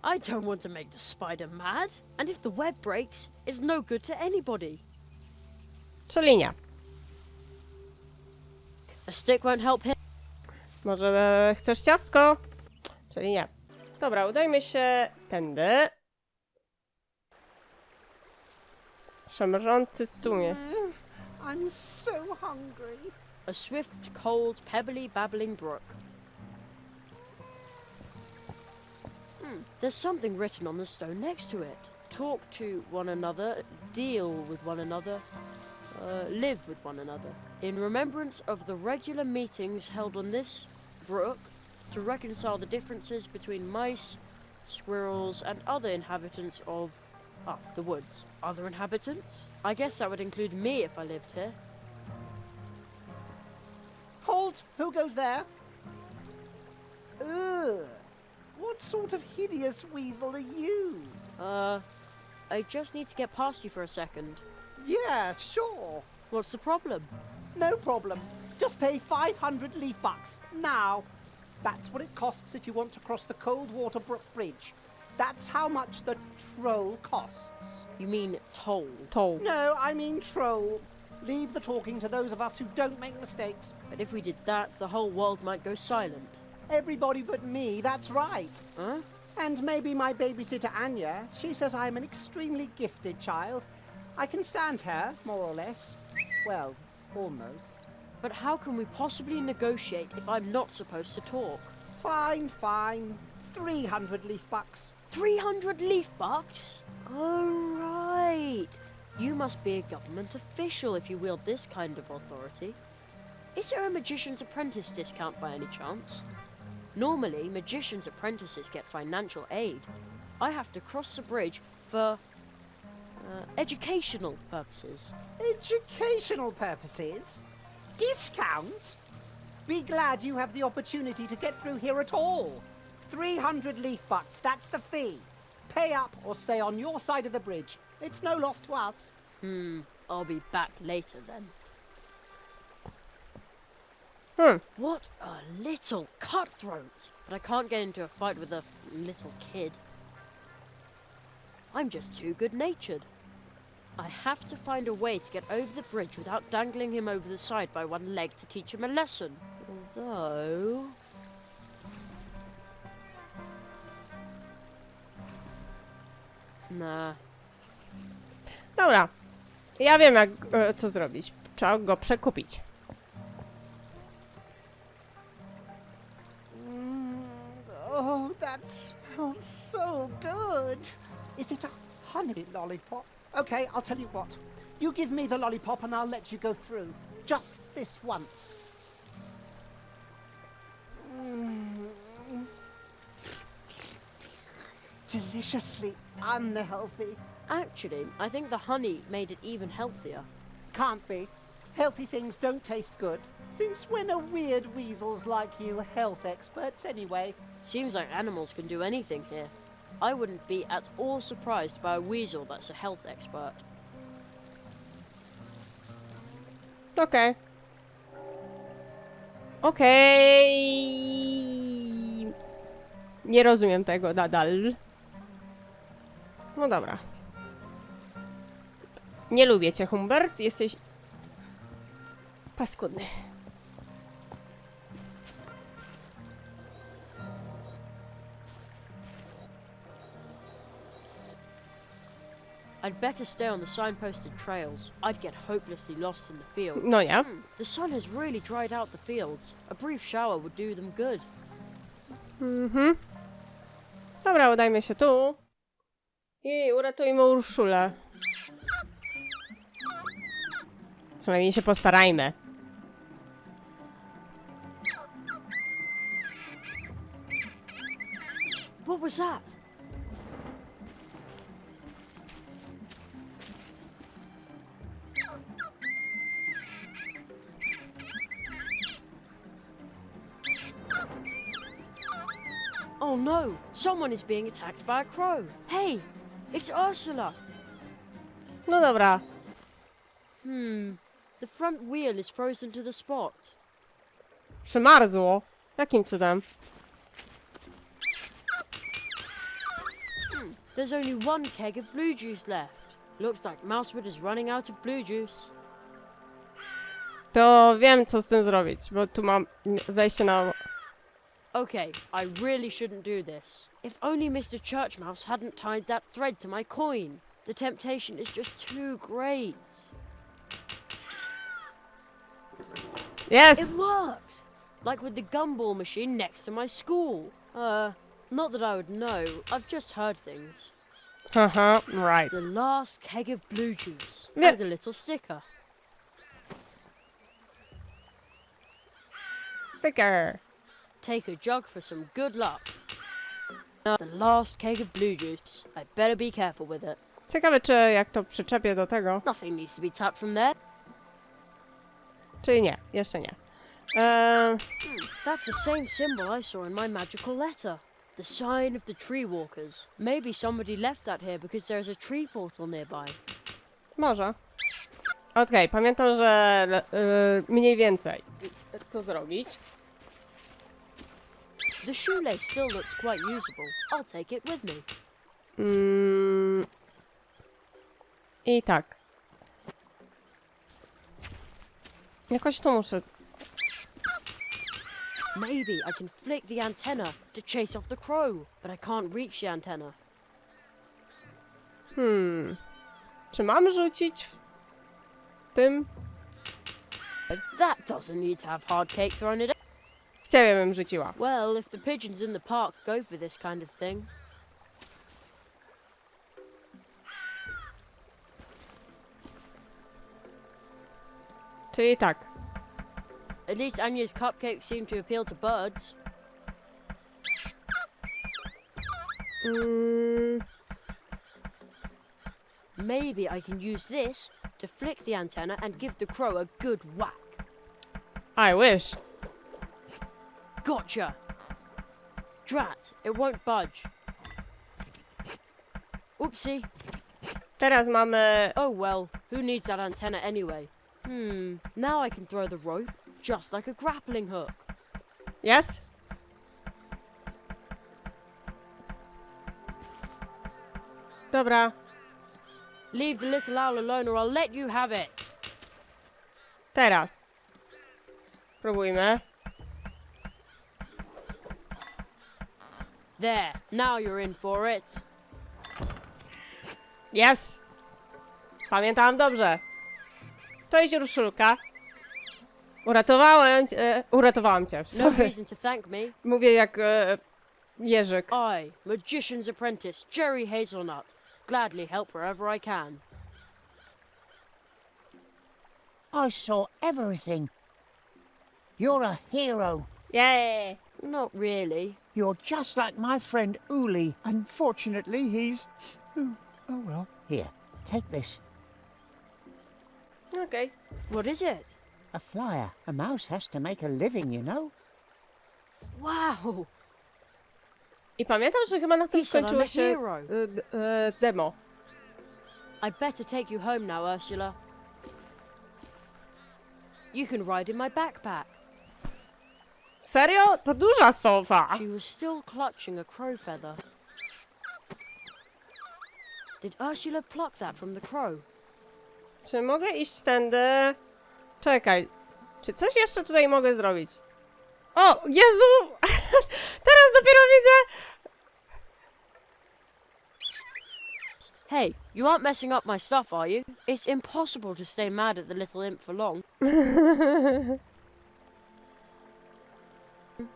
I don't want to make the spider mad. And if the web breaks, it's no good to anybody. Czyli nie. A stick won't help him. Może chcesz ciastko? Czyli nie. Dobra, udajmy się tędy. Szemrzący stumie. I'm so hungry. A swift, cold, pebbly, babbling brook. There's something written on the stone next to it. Talk to one another, deal with one another, live with one another. In remembrance of the regular meetings held on this brook to reconcile the differences between mice, squirrels, and other inhabitants of the woods. Other inhabitants? I guess that would include me if I lived here. Halt! Who goes there? Ugh! What sort of hideous weasel are you? I just need to get past you for a second. Yeah, sure. What's the problem? No problem. Just pay 500 leaf bucks. Now. That's what it costs if you want to cross the Coldwater Brook Bridge. That's how much the troll costs. You mean toll? Toll. No, I mean troll. Leave the talking to those of us who don't make mistakes. But if we did that, the whole world might go silent. Everybody but me, that's right. Huh? And maybe my babysitter Anya. She says I'm an extremely gifted child. I can stand her, more or less. Well, almost. But how can we possibly negotiate if I'm not supposed to talk? Fine, fine. 300 leaf bucks. 300 leaf bucks? Oh, right. You must be a government official if you wield this kind of authority. Is there a magician's apprentice discount by any chance? Normally, magician's apprentices get financial aid. I have to cross the bridge for educational purposes. Educational purposes? Discount? Be glad you have the opportunity to get through here at all. 300 leaf bucks, that's the fee. Pay up or stay on your side of the bridge. It's no loss to us. I'll be back later then. What a little cutthroat! But I can't get into a fight with a little kid. I'm just too good-natured. I have to find a way to get over the bridge without dangling him over the side by one leg to teach him a lesson. Although... Nah. Dobra. Ja wiem, jak co zrobić. Trzeba go przekupić. Oh, that smells so good. Is it a honey lollipop? Okay, I'll tell you what. You give me the lollipop and I'll let you go through. Just this once. Deliciously unhealthy. Actually, I think the honey made it even healthier. Can't be. Healthy things don't taste good. Since when are weird weasels like you health experts anyway? Seems like animals can do anything here. I wouldn't be at all surprised by a weasel that's a health expert. Okej. Okej. Nie rozumiem tego nadal. No dobra. Nie lubię cię, Humbert. Jesteś paskudny. I'd better stay on the signposted trails. I'd get hopelessly lost in the field. No nie. The sun has really dried out the fields. A brief shower would do them good. Dobra, udajmy się tu. I uratujmy Urszulę. Przynajmniej się postarajmy. What was that? Oh no! Someone is being attacked by a crow. Hey! It's Ursula! No dobra. The front wheel is frozen to the spot. Przymarzło. Jakim cudem? There's only one keg of blue juice left. Looks like Mousewood is running out of blue juice. To wiem, co z tym zrobić, bo tu mam wejście na... Okay, I really shouldn't do this. If only Mr. Churchmouse hadn't tied that thread to my coin. The temptation is just too great. Yes! It worked! Like with the gumball machine next to my school. Not that I would know. I've just heard things. Haha, right. The last keg of blue juice. Yeah. With a little sticker. Sticker. Take a jug for some good luck. The last keg of blue juice. I better be careful with it. Ciekawe, czy jak to przyczepię do tego. Nothing needs to be tapped from there. Czyli nie, jeszcze nie. That's the same symbol I saw in my magical letter. The sign of the tree walkers. Maybe somebody left that here because there's a tree portal nearby. Może. Okej, pamiętam, że mniej więcej co zrobić. The shoelace still looks quite usable. I'll take it with me. I tak. Jakoś tu muszę... Maybe I can flick the antenna to chase off the crow, but I can't reach the antenna. Czy mam rzucić w tym? But that doesn't need to have hard cake thrown at it. W ciebie bym rzuciła. Well, if the pigeons in the park go for this kind of thing. Czyli tak. At least Anya's cupcakes seem to appeal to birds. Maybe I can use this to flick the antenna and give the crow a good whack. I wish. Gotcha! Drat, it won't budge. Oopsie. Teraz mamy... Oh well, who needs that antenna anyway? Now I can throw the rope, just like a grappling hook. Yes? Dobra. Leave the little owl alone or I'll let you have it. Teraz. Próbujmy. There, now you're in for it. Yes! Pamiętałam dobrze. Cześć, Urszulka. Uratowałam cię. No Sorry. reason to thank me. Mówię jak Jerzyk. I, Magician's apprentice, Jerry Hazelnut, gladly help wherever I can. I saw everything. You're a hero. Yeah. Not really. You're just like my friend Uli. Unfortunately, he's... Oh well. Here, take this. Okej. What is it? A flyer. A mouse has to make a living, you know. Wow! I pamiętam, że chyba na tym He said I'm skończyło a się hero. demo. I'd better take you home now, Ursula. You can ride in my backpack. Serio? To duża sowa. She was still clutching a crow feather. Did Ursula pluck that from the crow? Czy mogę iść tędy? Czekaj. Czy coś jeszcze tutaj mogę zrobić? O, Jezu! Teraz dopiero widzę! Hey, you aren't messing up my stuff, are you? It's impossible to stay mad at the little imp for long.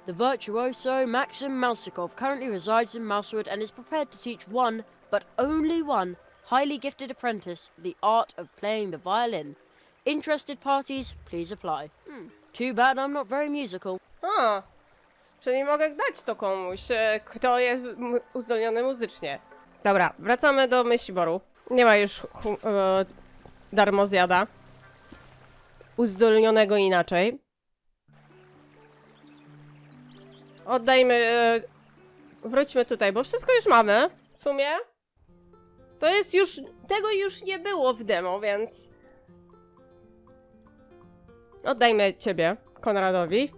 The virtuoso Maxim Mousikov currently resides in Mousewood and is prepared to teach one, but only one, highly gifted apprentice the art of playing the violin. Interested parties, please apply. Too bad I'm not very musical. O, czyli mogę dać to komuś, kto jest uzdolniony muzycznie. Dobra, wracamy do myśliboru. Nie ma już darmozjada. Uzdolnionego inaczej. Oddajmy... wróćmy tutaj, bo wszystko już mamy. W sumie. To jest już... Tego już nie było w demo, więc... Oddajmy ciebie, Konradowi.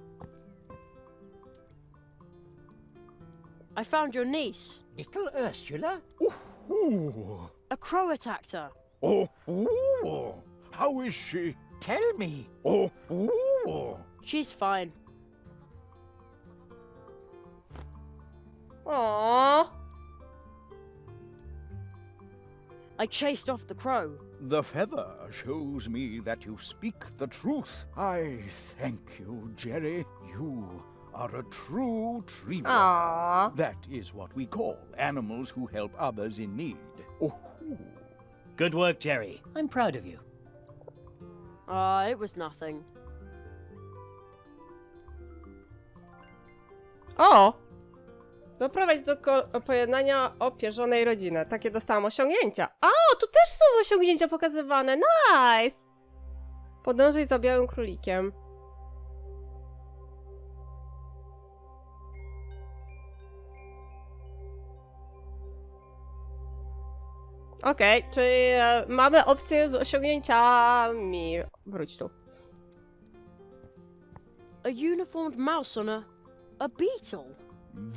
I found your niece. Little Ursula? Ooh. A crow attacked her. Oh, ooh. How is she? Tell me. Oh, ooh. She's fine. Aww. I chased off the crow. The feather shows me that you speak the truth. I thank you, Jerry. You are a true tree worker. Aww. That is what we call animals who help others in need. Oh. Good work, Jerry. I'm proud of you. It was nothing. O! Doprowadź do pojednania opierzonej rodziny. Takie dostałam osiągnięcia. O, tu też są osiągnięcia pokazywane. Nice! Podążaj za białym królikiem. Okej, czyli mamy opcję z osiągnięciami. Wróć tu. A uniformed mouse on a beetle.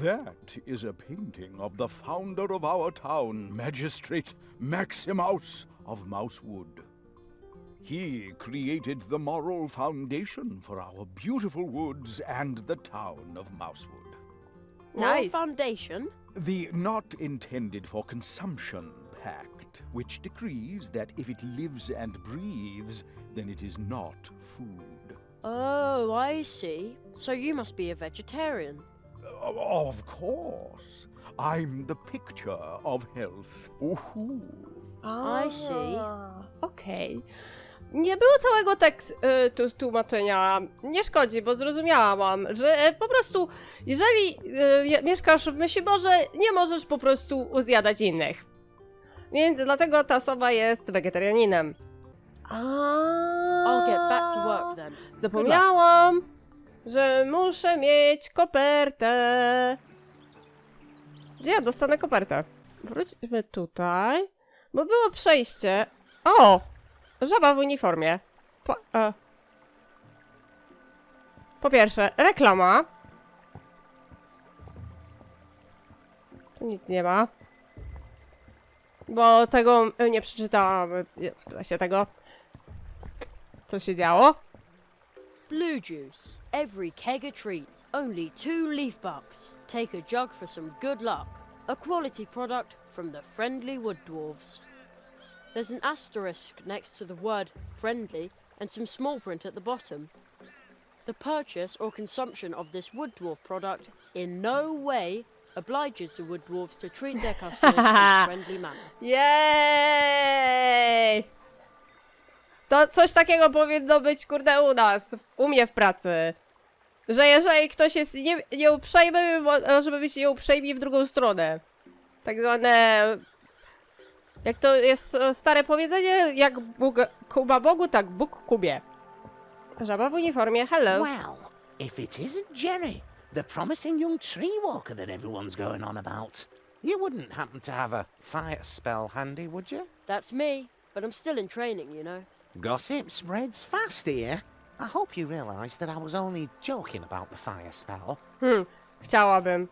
That is a painting of the founder of our town, Magistrate Maximus of Mousewood. He created the moral foundation for our beautiful woods and the town of Mousewood. Nice. Foundation? The not intended for consumption pact, which decrees that if it lives and breathes, then it is not food. Oh, I see. So you must be a vegetarian. Of course. I'm the picture of health. Ooh. I see. Okej. Nie było całego tłumaczenia. Nie szkodzi, bo zrozumiałam, że po prostu, jeżeli mieszkasz w Myśliborze, nie możesz po prostu zjadać innych. Więc dlatego ta osoba jest wegetarianinem. I'll get back to work then. Zapomniałam, że muszę mieć kopertę. Gdzie ja dostanę kopertę? Wróćmy tutaj, bo było przejście. O! Żaba w uniformie. Po pierwsze, reklama. Tu nic nie ma. Bo tego nie przeczytałam w czasie tego, co się działo. Blue juice. Every keg a treat. Only 2 leaf bucks. Take a jug for some good luck. A quality product from the friendly wood dwarves. There's an asterisk next to the word friendly and some small print at the bottom. The purchase or consumption of this wood dwarf product in no way obliges the wood dwarfs to treat their customers in a friendly manner. Jej! To coś takiego powinno być, kurde, u nas, u mnie w pracy. Że jeżeli ktoś jest nieuprzejmy, może być nieuprzejmi w drugą stronę. Tak zwane... Jak to jest stare powiedzenie, jak Bóg kuba Bogu, tak Bóg kubie. Żaba w uniformie, hello. Well, if it isn't Jerry, the promising young tree walker that everyone's going on about. You wouldn't happen to have a fire spell handy, would you? That's me, but I'm still in training, you know. Gossip spreads fast here. I hope you realise that I was only joking about the fire spell. Chciałabym.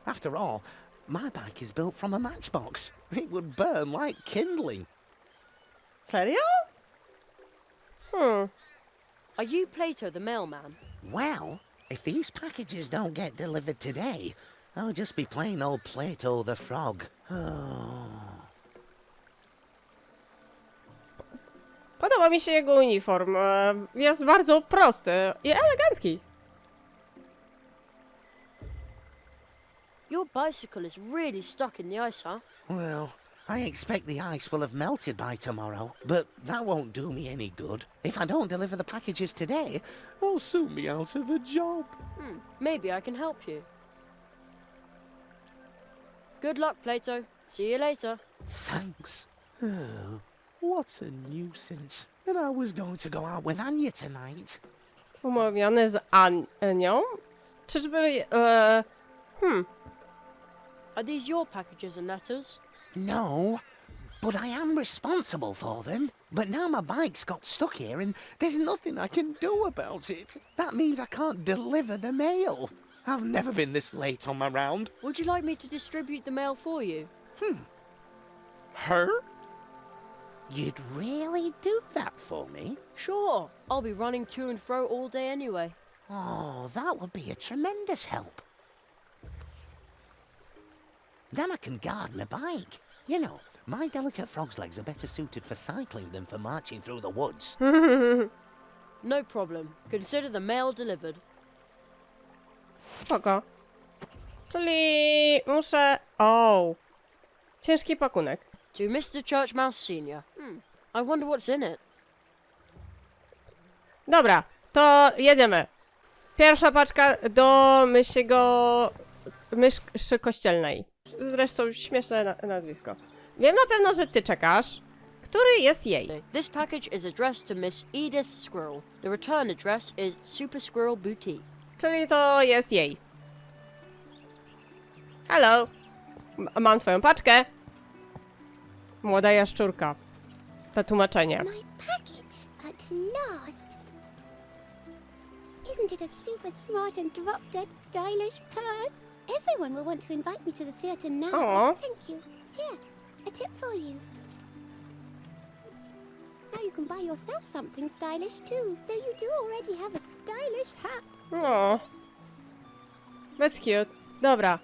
After all, my bike is built from a matchbox. It would burn like kindling. Serio? Are you Plato the mailman? Well, if these packages don't get delivered today, I'll just be plain old Plato the frog. Podoba mi się jego uniform. Jest bardzo prosty i elegancki. Your bicycle is really stuck in the ice, huh? Well, I expect the ice will have melted by tomorrow, but that won't do me any good. If I don't deliver the packages today, I'll soon be out of a job. Maybe I can help you. Good luck, Plato. See you later. Thanks. Oh, what a nuisance. And I was going to go out with Anya tonight. Umówiony z Anią? Czyżby... Are these your packages and letters? No, but I am responsible for them. But now my bike's got stuck here and there's nothing I can do about it. That means I can't deliver the mail. I've never been this late on my round. Would you like me to distribute the mail for you? Her? You'd really do that for me? Sure. I'll be running to and fro all day anyway. Oh, that would be a tremendous help. Then I can guard my bike. You know, my delicate frog's legs are better suited for cycling than for marching through the woods. No problem. Consider the mail delivered. Spoko. Czyli muszę... O, ciężki pakunek. To Mr. Church Mouse Senior. I wonder what's in it. Dobra, to jedziemy. Pierwsza paczka do myszy kościelnej. Zresztą śmieszne nazwisko. Wiem na pewno, że ty czekasz. Który jest jej? This package is addressed to Miss Edith Squirrel. The return address is Super Squirrel Boutique. Czyli to jest jej. Hello. Mam twoją paczkę. Młoda jaszczurka. To tłumaczenie. My package, at last. Isn't it a super smart and drop-dead stylish purse? Everyone will want to invite me to the theatre now. Aw. Thank you. Here, a tip for you. Now you can buy yourself something stylish too, though you do already have a stylish hat. O. That's cute. Dobra.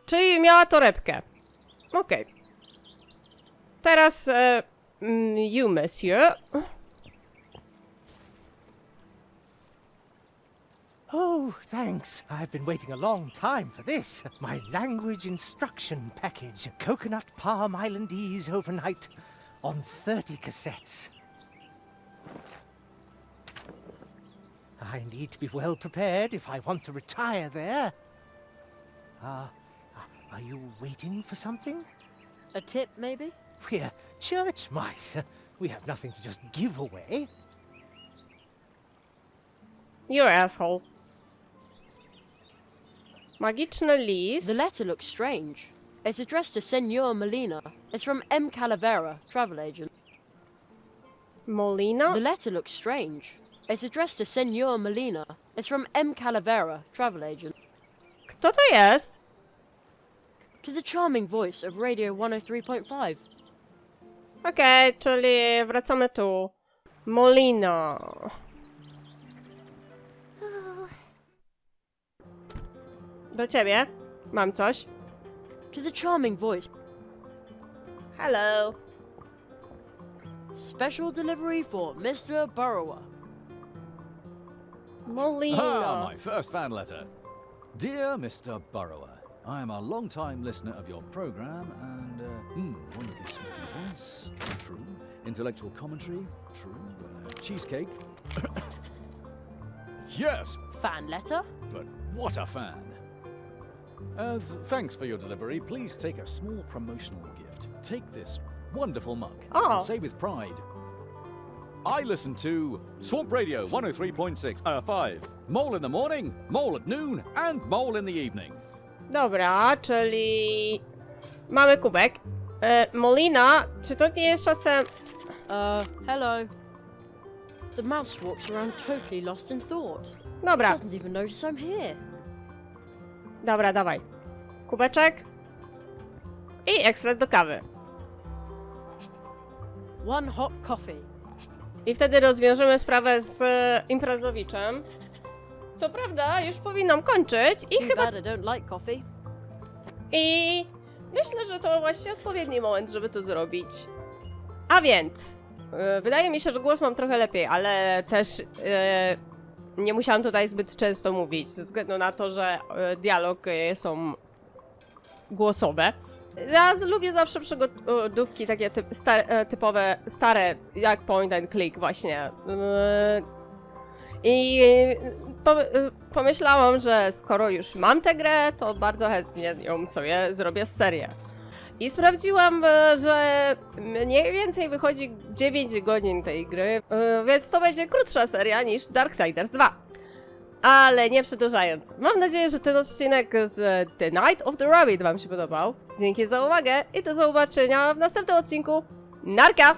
Czyli miała torebkę. Okej. Teraz you, monsieur. Oh, thanks. I've been waiting a long time for this. My language instruction package. Coconut Palm Islandese overnight on 30 cassettes. I need to be well prepared if I want to retire there. Are you waiting for something? A tip, maybe? We're church mice. We have nothing to just give away. You asshole. Magiczny list. The letter looks strange. It's addressed to Senor Molina. It's from M. Calavera, travel agent. Molina? The letter looks strange. It's addressed to Senor Molina. It's from M. Calavera, travel agent. Kto to jest? To the charming voice of Radio 103.5. Okej, czyli wracamy tu. Molina. Do ciebie. Mam coś. To the charming voice. Hello. Special delivery for Mr. Burrower. Molina. Ah, my first fan letter. Dear Mr. Burrower, I am a long-time listener of your program and, wonderfully smoky voice, true. Intellectual commentary, true. Cheesecake. Yes, Fan letter? but what a fan. As thanks for your delivery, please take a small promotional gift. Take this wonderful mug Oh. and say with pride, I listen to Swamp Radio 103.6, 5. Mole in the morning, mole at noon, and mole in the evening. Dobra, czyli mamy kubek. Molina, czy to nie jest czasem... Hello. The mouse walks around totally lost in thought. Dobra, Doesn't even notice I'm here. dobra, dawaj. Kubeczek. I ekspres do kawy. One hot coffee. I wtedy rozwiążemy sprawę z imprezowiczem. Co prawda, już powinnam kończyć i Too chyba... bad I don't like coffee. I myślę, że to właśnie odpowiedni moment, żeby to zrobić. A więc, wydaje mi się, że głos mam trochę lepiej, ale też nie musiałam tutaj zbyt często mówić, ze względu na to, że dialogi są głosowe. Ja lubię zawsze przygodówki takie typowe, stare, jak point-and-click właśnie. I pomyślałam, że skoro już mam tę grę, to bardzo chętnie ją sobie zrobię serię. I sprawdziłam, że mniej więcej wychodzi 9 godzin tej gry, więc to będzie krótsza seria niż Darksiders 2. Ale nie przedłużając, mam nadzieję, że ten odcinek z The Night of the Rabbit wam się podobał. Dzięki za uwagę i do zobaczenia w następnym odcinku. Narka!